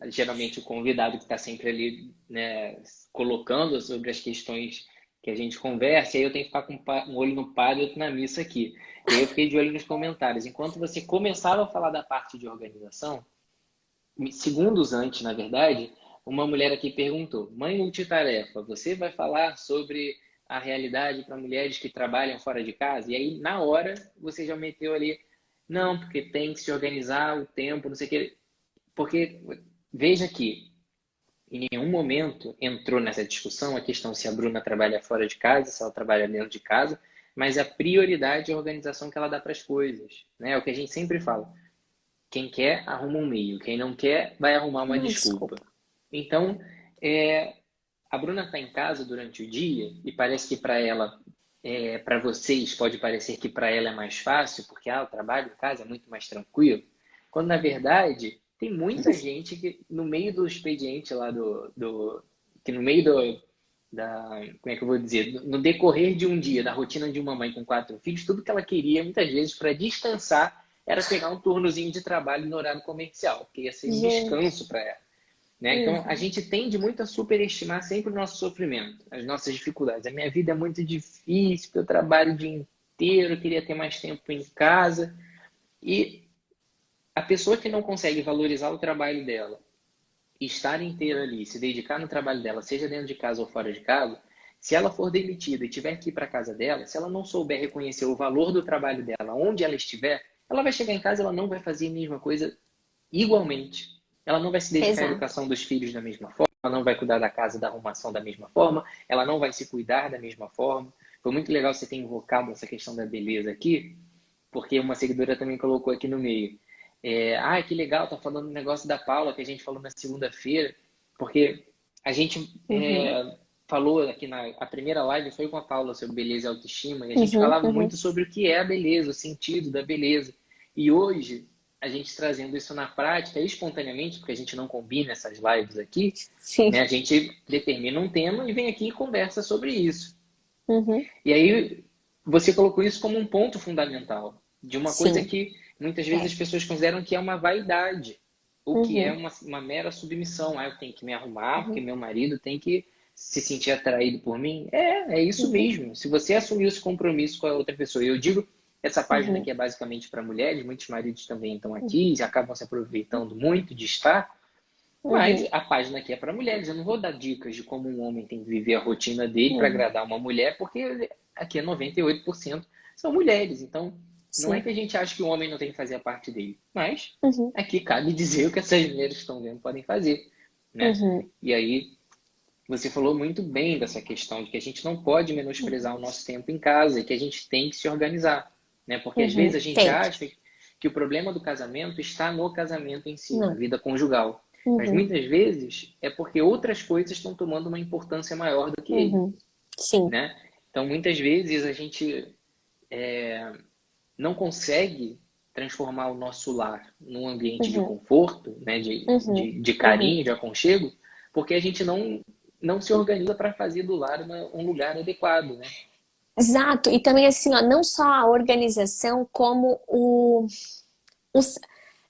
geralmente o convidado que está sempre ali, né, colocando sobre as questões que a gente conversa, e aí eu tenho que ficar com um olho no padre e outro na missa aqui. E aí eu fiquei de olho nos comentários. Enquanto você começava a falar da parte de organização, segundos antes, na verdade, uma mulher aqui perguntou: Mãe multitarefa, você vai falar sobre a realidade para mulheres que trabalham fora de casa? E aí, na hora, você já meteu ali: não, porque tem que se organizar o tempo, não sei o quê. Porque, veja que em nenhum momento entrou nessa discussão a questão se a Bruna trabalha fora de casa, se ela trabalha dentro de casa, mas a prioridade é a organização que ela dá para as coisas, né? É o que a gente sempre fala. Quem quer, arruma um meio. Quem não quer, vai arrumar uma Uma desculpa. desculpa. Então, a Bruna está em casa durante o dia e parece que para ela, para vocês, pode parecer que para ela é mais fácil, porque o trabalho em casa é muito mais tranquilo. Quando, na verdade, tem muita gente que no meio do expediente lá que no meio como é que eu vou dizer? No decorrer de um dia, da rotina de uma mãe com 4 filhos, tudo que ela queria, muitas vezes, para descansar, era pegar um turnozinho de trabalho no horário comercial, porque ia ser Gente, descanso para ela. Né? Então, a exato. gente tende muito a superestimar sempre o nosso sofrimento, as nossas dificuldades. A minha vida é muito difícil, eu trabalho o dia inteiro, eu queria ter mais tempo em casa. E a pessoa que não consegue valorizar o trabalho dela, estar inteira ali, se dedicar no trabalho dela, seja dentro de casa ou fora de casa, se ela for demitida e tiver que ir para casa dela, se ela não souber reconhecer o valor do trabalho dela, onde ela estiver, ela vai chegar em casa e ela não vai fazer a mesma coisa igualmente. Ela não vai se dedicar à Exato. educação dos filhos da mesma forma, ela não vai cuidar da casa, da arrumação da mesma forma, ela não vai se cuidar da mesma forma. Foi muito legal você ter invocado essa questão da beleza aqui, porque uma seguidora também colocou aqui no meio. Que legal, tá falando do negócio da Paula que a gente falou na segunda-feira, porque a gente Uhum, falou aqui a primeira live foi com a Paula sobre beleza e autoestima, e a gente uhum, falava uhum. muito sobre o que é a beleza, o sentido da beleza. E hoje a gente trazendo isso na prática, espontaneamente, porque a gente não combina essas lives aqui, Sim. né? A gente determina um tema e vem aqui e conversa sobre isso. Uhum. E aí você colocou isso como um ponto fundamental de uma coisa Sim. que muitas vezes É. as pessoas consideram que é uma vaidade, ou que é Uhum. uma mera submissão. Ah, eu tenho que me arrumar porque Uhum. meu marido tem que se sentir atraído por mim. É isso Uhum. mesmo. Se você assumiu esse compromisso com a outra pessoa, e eu digo, essa página Uhum. aqui é basicamente para mulheres, muitos maridos também estão aqui e acabam se aproveitando muito de estar, mas Uhum. a página aqui é para mulheres. Eu não vou dar dicas de como um homem tem que viver a rotina dele para Uhum. agradar uma mulher, porque aqui é 98% são mulheres. Então, não é Sim. que a gente acha que o homem não tem que fazer a parte dele, mas Uhum. aqui cabe dizer o que essas mulheres que estão vendo podem fazer, né? Uhum. E aí, você falou muito bem dessa questão de que a gente não pode menosprezar o nosso tempo em casa e que a gente tem que se organizar, né? Porque às vezes Uhum. a gente Tem que. acha que o problema do casamento está no casamento em si, na Não. vida conjugal. Mas Uhum. muitas vezes é porque outras coisas estão tomando uma importância maior do que ele, Uhum. Sim. né? Então, muitas vezes a gente não consegue transformar o nosso lar num ambiente de Uhum. conforto, né? de, Uhum. de, de Uhum. carinho, de aconchego, porque a gente não se organiza para fazer do lar um lugar adequado, né? Exato. E também assim, ó, não só a organização, como os,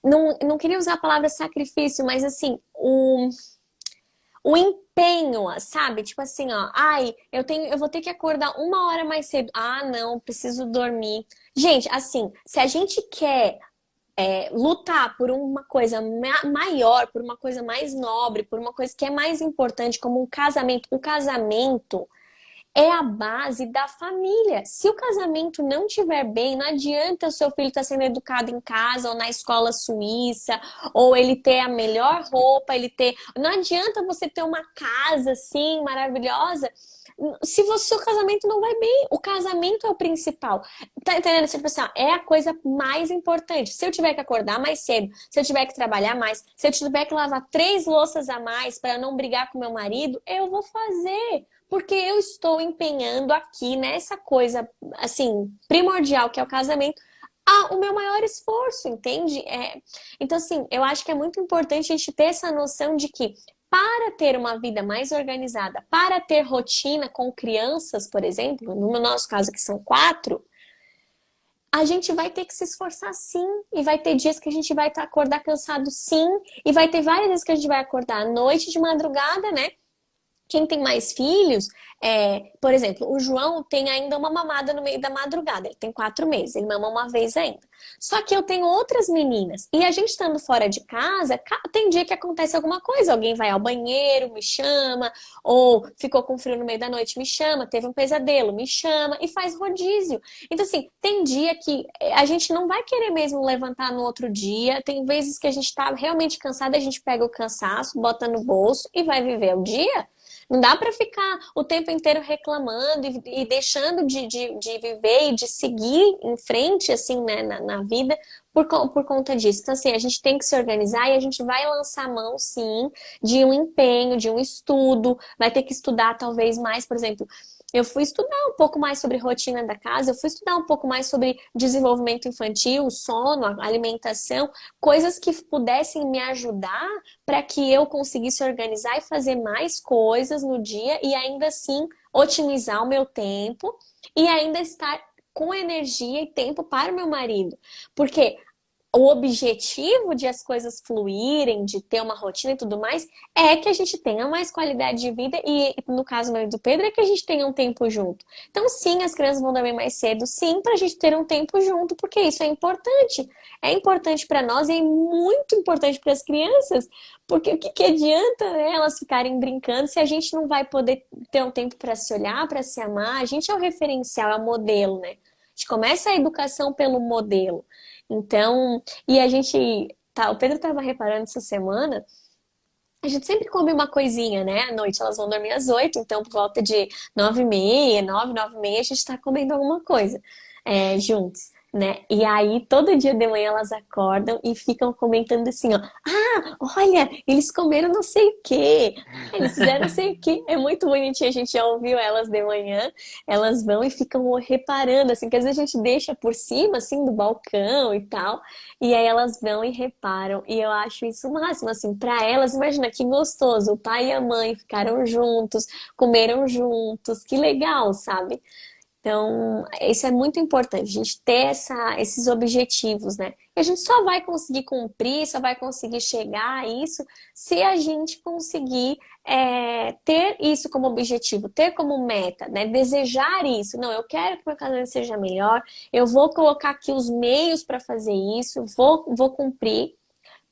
não queria usar a palavra sacrifício, mas assim, o empenho, sabe? Tipo assim, ó, ai, eu vou ter que acordar 1 hora mais cedo. Ah, não, preciso dormir. Gente, assim, se a gente quer lutar por uma coisa maior, por uma coisa mais nobre, por uma coisa que é mais importante, como um casamento, o casamento é a base da família. Se o casamento não estiver bem, não adianta o seu filho estar sendo educado em casa ou na escola suíça, ou ele ter a melhor roupa, ele ter. Não adianta você ter uma casa assim maravilhosa. Se você, o casamento não vai bem, o casamento é o principal. Tá entendendo? Tipo assim, ó, é a coisa mais importante. Se eu tiver que acordar mais cedo, se eu tiver que trabalhar mais, se eu tiver que lavar 3 louças a mais para não brigar com meu marido, eu vou fazer. Porque eu estou empenhando aqui nessa coisa, assim, primordial que é o casamento, o meu maior esforço, entende? Então, assim, eu acho que é muito importante a gente ter essa noção de que para ter uma vida mais organizada, para ter rotina com crianças, por exemplo, no nosso caso que são 4, a gente vai ter que se esforçar sim, e vai ter dias que a gente vai acordar cansado sim, e vai ter várias vezes que a gente vai acordar à noite, de madrugada, né? Quem tem mais filhos, por exemplo, o João tem ainda uma mamada no meio da madrugada. Ele tem 4 meses, ele mama uma vez ainda. Só que eu tenho outras meninas. E a gente estando fora de casa, tem dia que acontece alguma coisa. Alguém vai ao banheiro, me chama, ou ficou com frio no meio da noite, me chama, teve um pesadelo, me chama, e faz rodízio. Então, assim, tem dia que a gente não vai querer mesmo levantar no outro dia. Tem vezes que a gente tá realmente cansado, a gente pega o cansaço, bota no bolso e vai viver o dia. Não dá para ficar o tempo inteiro reclamando e deixando de viver e de seguir em frente, assim, né, na vida por conta disso. Então, assim, a gente tem que se organizar e a gente vai lançar mão, sim, de um empenho, de um estudo. Vai ter que estudar talvez mais, por exemplo. Eu fui estudar um pouco mais sobre rotina da casa, eu fui estudar um pouco mais sobre desenvolvimento infantil, sono, alimentação, coisas que pudessem me ajudar para que eu conseguisse organizar e fazer mais coisas no dia e ainda assim otimizar o meu tempo e ainda estar com energia e tempo para o meu marido. Porque o objetivo de as coisas fluírem, de ter uma rotina e tudo mais, é que a gente tenha mais qualidade de vida e, no caso do Pedro, é que a gente tenha um tempo junto. Então, sim, as crianças vão dormir mais cedo, sim, para a gente ter um tempo junto, porque isso é importante. É importante para nós e é muito importante para as crianças, porque o que adianta, né, elas ficarem brincando se a gente não vai poder ter um tempo para se olhar, para se amar? A gente é o referencial, é o modelo, né? A gente começa a educação pelo modelo. Então, e a gente, o Pedro estava reparando essa semana, a gente sempre come uma coisinha, né? À noite elas vão dormir às 8, então por volta de 9h30, 9h, 9h30, a gente está comendo alguma coisa juntos. né? E aí, todo dia de manhã elas acordam e ficam comentando assim, ó. Ah, olha, eles comeram não sei o quê. Eles fizeram não sei o quê. É muito bonitinho, a gente já ouviu elas de manhã. Elas vão e ficam reparando, assim, que às vezes a gente deixa por cima, assim, do balcão e tal. E aí elas vão e reparam. E eu acho isso o máximo, assim, para elas. Imagina que gostoso. O pai e a mãe ficaram juntos, comeram juntos. Que legal, sabe? Então, isso é muito importante, a gente ter esses objetivos, né? E a gente só vai conseguir cumprir, só vai conseguir chegar a isso se a gente conseguir ter isso como objetivo, ter como meta, né? Desejar isso. Não, eu quero que meu casamento seja melhor, eu vou colocar aqui os meios para fazer isso, vou cumprir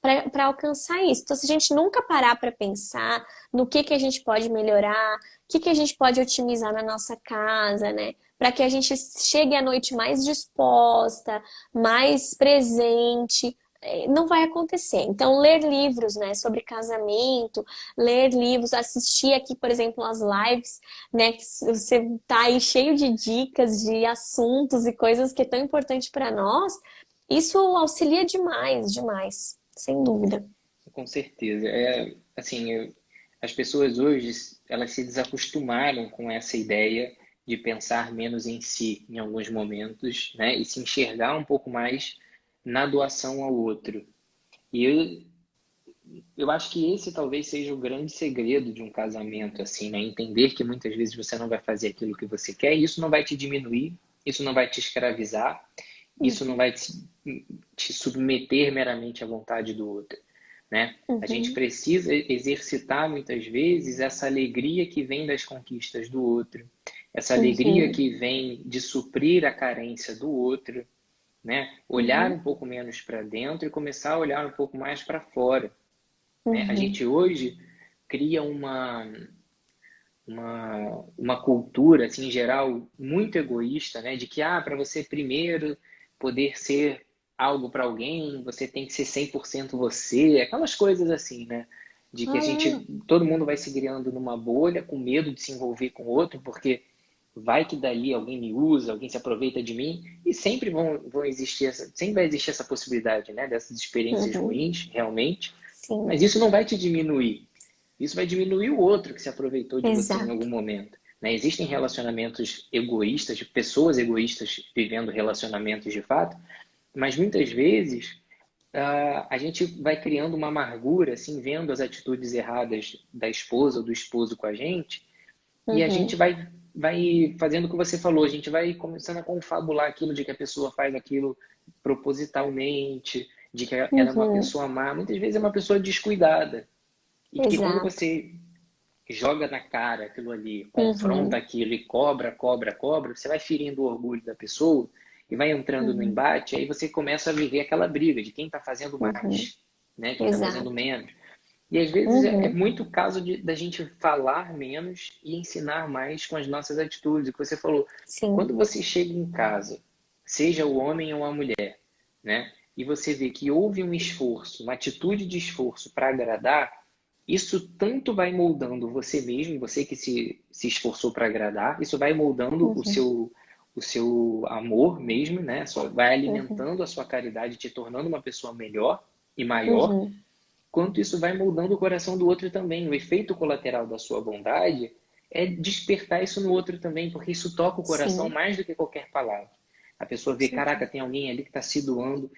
para alcançar isso. Então, se a gente nunca parar para pensar no que a gente pode melhorar, o que a gente pode otimizar na nossa casa, né? Para que a gente chegue à noite mais disposta, mais presente, não vai acontecer. Então, ler livros, né, sobre casamento, ler livros, assistir aqui, por exemplo, as lives, né, que você tá aí cheio de dicas, de assuntos e coisas que é tão importante para nós, isso auxilia demais, demais. Sem dúvida. Com certeza. Assim, as pessoas hoje, elas se desacostumaram com essa ideia de pensar menos em si em alguns momentos, né? E se enxergar um pouco mais na doação ao outro. E eu acho que esse talvez seja o grande segredo de um casamento, assim, né? Entender que muitas vezes você não vai fazer aquilo que você quer e isso não vai te diminuir, isso não vai te escravizar, isso não Uhum, vai te submeter meramente à vontade do outro, né? A gente uhum, precisa exercitar muitas vezes essa alegria que vem das conquistas do outro, essa alegria uhum, que vem de suprir a carência do outro, né? Olhar um uhum, pouco menos para dentro e começar a olhar um pouco mais para fora, né? A uhum, gente hoje cria uma cultura, assim, em geral, muito egoísta, né? De que, para você primeiro poder ser algo para alguém, você tem que ser 100% você, aquelas coisas assim, né? De que ah, todo mundo vai se criando numa bolha, com medo de se envolver com outro, porque vai que dali alguém me usa, alguém se aproveita de mim, e sempre vão existir sempre vai existir essa possibilidade, né? Dessas experiências uhum, ruins, realmente, mas sim, isso não vai te diminuir. Isso vai diminuir o outro que se aproveitou de você em exato. algum momento. Né? Existem relacionamentos egoístas, de pessoas egoístas vivendo relacionamentos de fato, mas muitas vezes a gente vai criando uma amargura, assim, vendo as atitudes erradas da esposa ou do esposo com a gente, e a gente Uhum, vai fazendo o que você falou, a gente vai começando a confabular aquilo de que a pessoa faz aquilo propositalmente, de que ela é uma uhum, pessoa má. Muitas vezes é uma pessoa descuidada. E que quando exato. você joga na cara aquilo ali, confronta Uhum, aquilo e cobra, cobra, cobra, você vai ferindo o orgulho da pessoa e vai entrando no uhum, embate, aí você começa a viver aquela briga de quem está fazendo uhum, mais, né? Quem está fazendo exato. menos. E às vezes é Uhum, muito caso da gente falar menos e ensinar mais com as nossas atitudes. O que você falou, sim. quando você chega em casa, seja o homem ou a mulher, né? E você vê que houve um esforço, uma atitude de esforço para agradar, isso tanto vai moldando você mesmo, você que se esforçou para agradar, isso vai moldando Uhum, o seu amor mesmo, né? Vai uhum, alimentando a sua caridade, te tornando uma pessoa melhor e maior, uhum, quanto isso vai moldando o coração do outro também. O efeito colateral da sua bondade é despertar isso no outro também, porque isso toca o coração sim, mais do que qualquer palavra. A pessoa com vê, caraca, certeza. tem alguém ali que está se doando,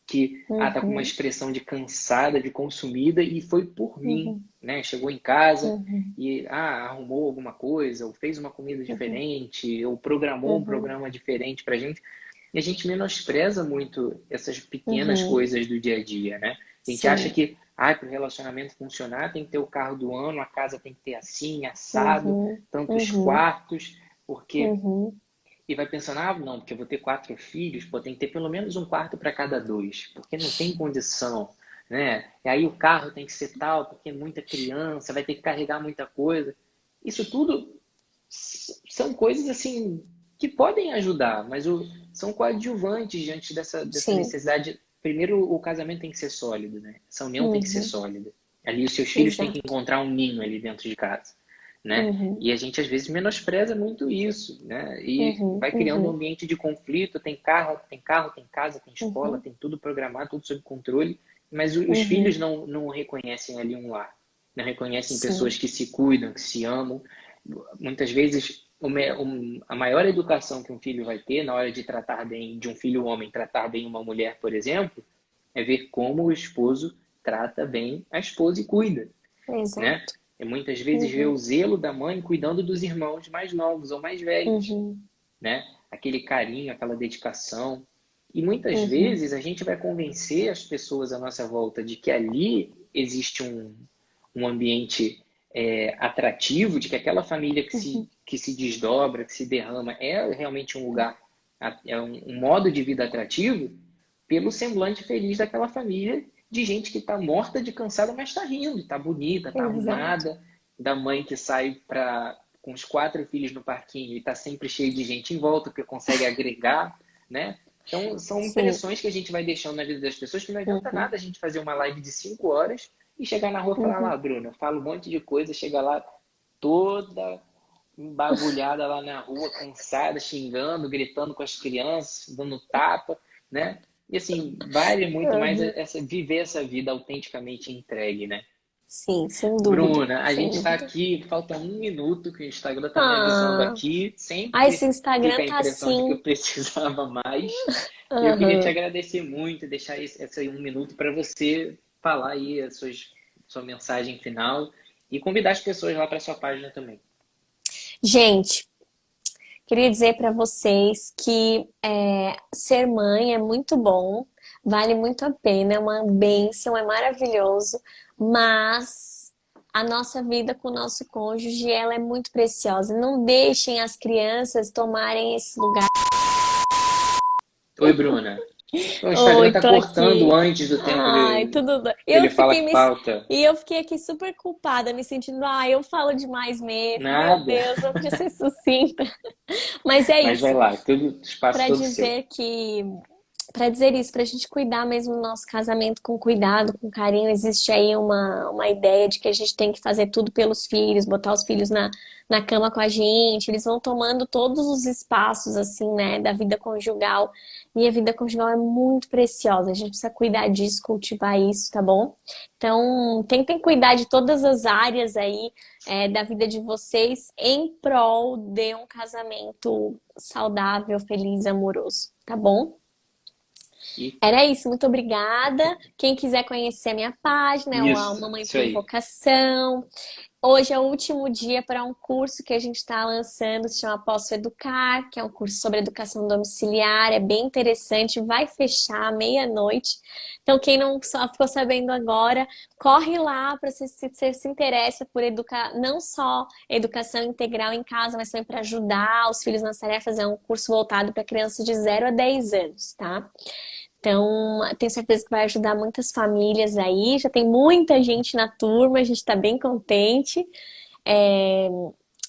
que tá com uma Uhum, expressão de cansada, de consumida e foi por mim, uhum, né? Chegou em casa uhum, e arrumou alguma coisa, ou fez uma comida uhum, diferente, ou programou um uhum, programa diferente pra gente. E a gente menospreza muito essas pequenas uhum, coisas do dia a dia, né? A gente acha sim. que, para o relacionamento funcionar, tem que ter o carro do ano, a casa tem que ter assim, assado, Uhum, tantos uhum, quartos, porque uhum, e vai pensando, não, porque eu vou ter 4 filhos, pô, tem que ter pelo menos um quarto para cada dois, porque não tem condição, né? E aí o carro tem que ser tal, porque é muita criança, vai ter que carregar muita coisa. Isso tudo são coisas assim que podem ajudar, mas são coadjuvantes diante dessa sim. necessidade. Primeiro, o casamento tem que ser sólido, né? Essa união tem que ser Uhum, sólida. Ali os seus filhos têm que exato. encontrar um ninho ali dentro de casa. né? Uhum. E a gente às vezes menospreza muito isso, né? E Uhum. vai criando um Uhum. ambiente de conflito, tem carro, tem casa, tem escola, Uhum. tem tudo programado, tudo sob controle, mas os filhos Uhum. não reconhecem ali um lar, não reconhecem Sim. pessoas que se cuidam, que se amam. Muitas vezes a maior educação que um filho vai ter na hora de tratar bem de um filho homem, tratar bem uma mulher, por exemplo, é ver como o esposo trata bem a esposa e cuida, né? Exato. E muitas vezes ver o Uhum. zelo da mãe cuidando dos irmãos mais novos ou mais velhos, Uhum. né? Aquele carinho, aquela dedicação. E muitas Uhum. vezes a gente vai convencer as pessoas à nossa volta de que ali existe um ambiente atrativo, de que aquela família Uhum. que se desdobra, que se derrama, é realmente um lugar, é um modo de vida atrativo, pelo semblante feliz daquela família, de gente que está morta de cansada, mas está rindo, está bonita, está Exato. arrumada, da mãe que sai com os 4 filhos no parquinho e está sempre cheio de gente em volta, porque consegue agregar, né? Então, são Sim. impressões que a gente vai deixando na vida das pessoas que não adianta Uhum. nada a gente fazer uma live de 5 horas e chegar na rua e falar lá, Uhum. Bruna, eu falo um monte de coisa, chega lá toda embagulhada lá na rua, cansada, xingando, gritando com as crianças, dando tapa, né? E assim, vale muito mais Uhum. viver essa vida autenticamente entregue, né? Sim, sem dúvida. Bruna, a Sem gente está dúvida. aqui, falta um minuto que o Instagram está me avisando Ah, aqui, esse sempre fica Instagram a tá impressão de que eu assim. precisava mais. E eu queria te Aham. agradecer muito, deixar esse aí um minuto para você falar aí sua mensagem final e convidar as pessoas lá para sua página também. Gente, queria dizer para vocês que ser mãe é muito bom, vale muito a pena, é uma bênção, é maravilhoso, mas a nossa vida com o nosso cônjuge, ela é muito preciosa. Não deixem as crianças tomarem esse lugar. Oi, Bruna. O Instagram Oi, está tô cortando aqui. antes do tempo Ai, tudo bem. que ele fala que falta. Eu fiquei aqui super culpada, me sentindo, eu falo demais mesmo. Meu Nada. Deus, eu podia ser sucinta. Mas é Mas vai isso. lá, tudo, espaço Para todo seu. dizer que para dizer isso, para a gente cuidar mesmo do nosso casamento com cuidado, com carinho, existe aí uma ideia de que a gente tem que fazer tudo pelos filhos, botar os filhos na cama com a gente, eles vão tomando todos os espaços, assim, né, da vida conjugal. E a vida conjugal é muito preciosa, a gente precisa cuidar disso, cultivar isso, tá bom? Então, tentem cuidar de todas as áreas aí, da vida de vocês em prol de um casamento saudável, feliz, amoroso, tá bom? E Era isso, muito obrigada. Quem quiser conhecer a minha página, é o A Mamãe isso por aí. Vocação. Hoje é o último dia para um curso que a gente está lançando, se chama Posso Educar, que é um curso sobre educação domiciliar, é bem interessante, vai fechar à meia-noite. Então, quem não só ficou sabendo agora, corre lá para se se interessa por educar, não só educação integral em casa, mas também para ajudar os filhos nas tarefas. É um curso voltado para crianças de 0 a 10 anos, tá? Então, tenho certeza que vai ajudar muitas famílias aí. Já tem muita gente na turma, a gente está bem contente. É,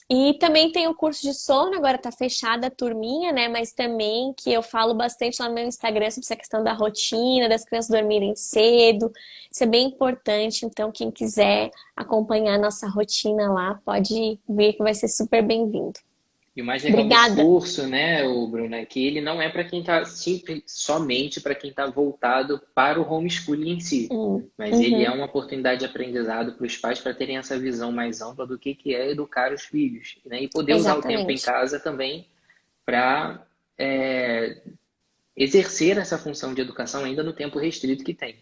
E também tem o curso de sono, agora tá fechada a turminha, né? Mas também que eu falo bastante lá no meu Instagram sobre essa questão da rotina, das crianças dormirem cedo. Isso é bem importante. Então, quem quiser acompanhar a nossa rotina lá, pode vir que vai ser super bem-vindo. E o mais legal desse Obrigada. curso, né, o Bruno, é que ele não é para quem está somente para quem está voltado para o homeschooling em si, mas ele é Uhum, uma oportunidade de aprendizado para os pais para terem essa visão mais ampla do que é educar os filhos, né, e poder usar o tempo em exatamente. casa também para exercer essa função de educação ainda no tempo restrito que tem, né?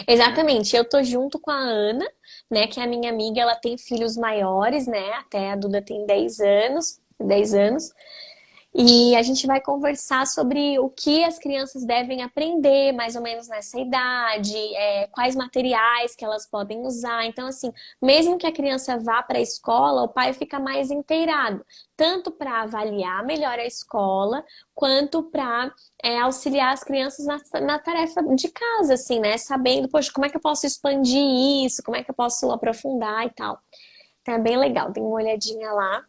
Exatamente, eu tô junto com a Ana, né, que é a minha amiga, ela tem filhos maiores, né, até a Duda tem 10 anos, e a gente vai conversar sobre o que as crianças devem aprender, mais ou menos nessa idade, quais materiais que elas podem usar. Então, assim, mesmo que a criança vá para a escola, o pai fica mais inteirado, tanto para avaliar melhor a escola, quanto para auxiliar as crianças na tarefa de casa, assim, né? Sabendo, poxa, como é que eu posso expandir isso, como é que eu posso aprofundar e tal. Então, é bem legal, tem uma olhadinha lá.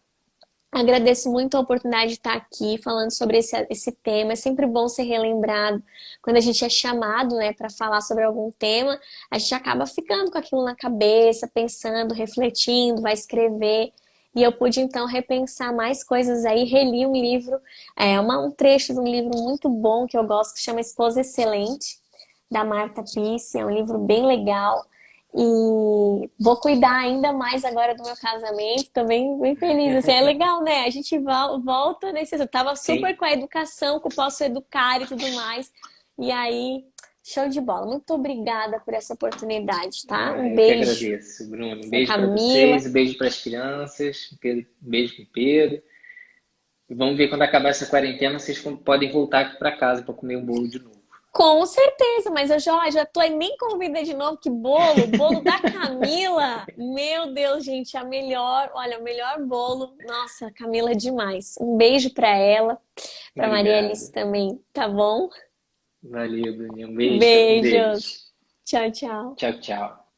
Agradeço muito a oportunidade de estar aqui falando sobre esse tema. É sempre bom ser relembrado. Quando a gente é chamado, né, para falar sobre algum tema, a gente acaba ficando com aquilo na cabeça, pensando, refletindo, vai escrever. E eu pude então repensar mais coisas aí, reli um livro, um trecho de um livro muito bom que eu gosto, que chama Esposa Excelente, da Marta Pisse, é um livro bem legal. E vou cuidar ainda mais agora do meu casamento, tô bem feliz. Assim, é legal, né? A gente volta nesse. Eu tava super Sim. com a educação, com o posso educar e tudo mais. E aí, show de bola. Muito obrigada por essa oportunidade, tá? Ah, Um eu que beijo agradeço, Bruno. Um pra beijo para Camila. vocês, um beijo para as crianças, um beijo para o Pedro. E vamos ver quando acabar essa quarentena, vocês podem voltar aqui para casa para comer um bolo de novo. Com certeza, mas eu já tô aí, nem convidei de novo, que bolo da Camila. Meu Deus, gente, a melhor, olha, o melhor bolo. Nossa, Camila é demais. Um beijo pra ela, pra Maria Alice Obrigado. também, tá bom? Valeu, Bruninho. Um beijo, fica com Beijos. Deus. Tchau, tchau. Tchau, tchau.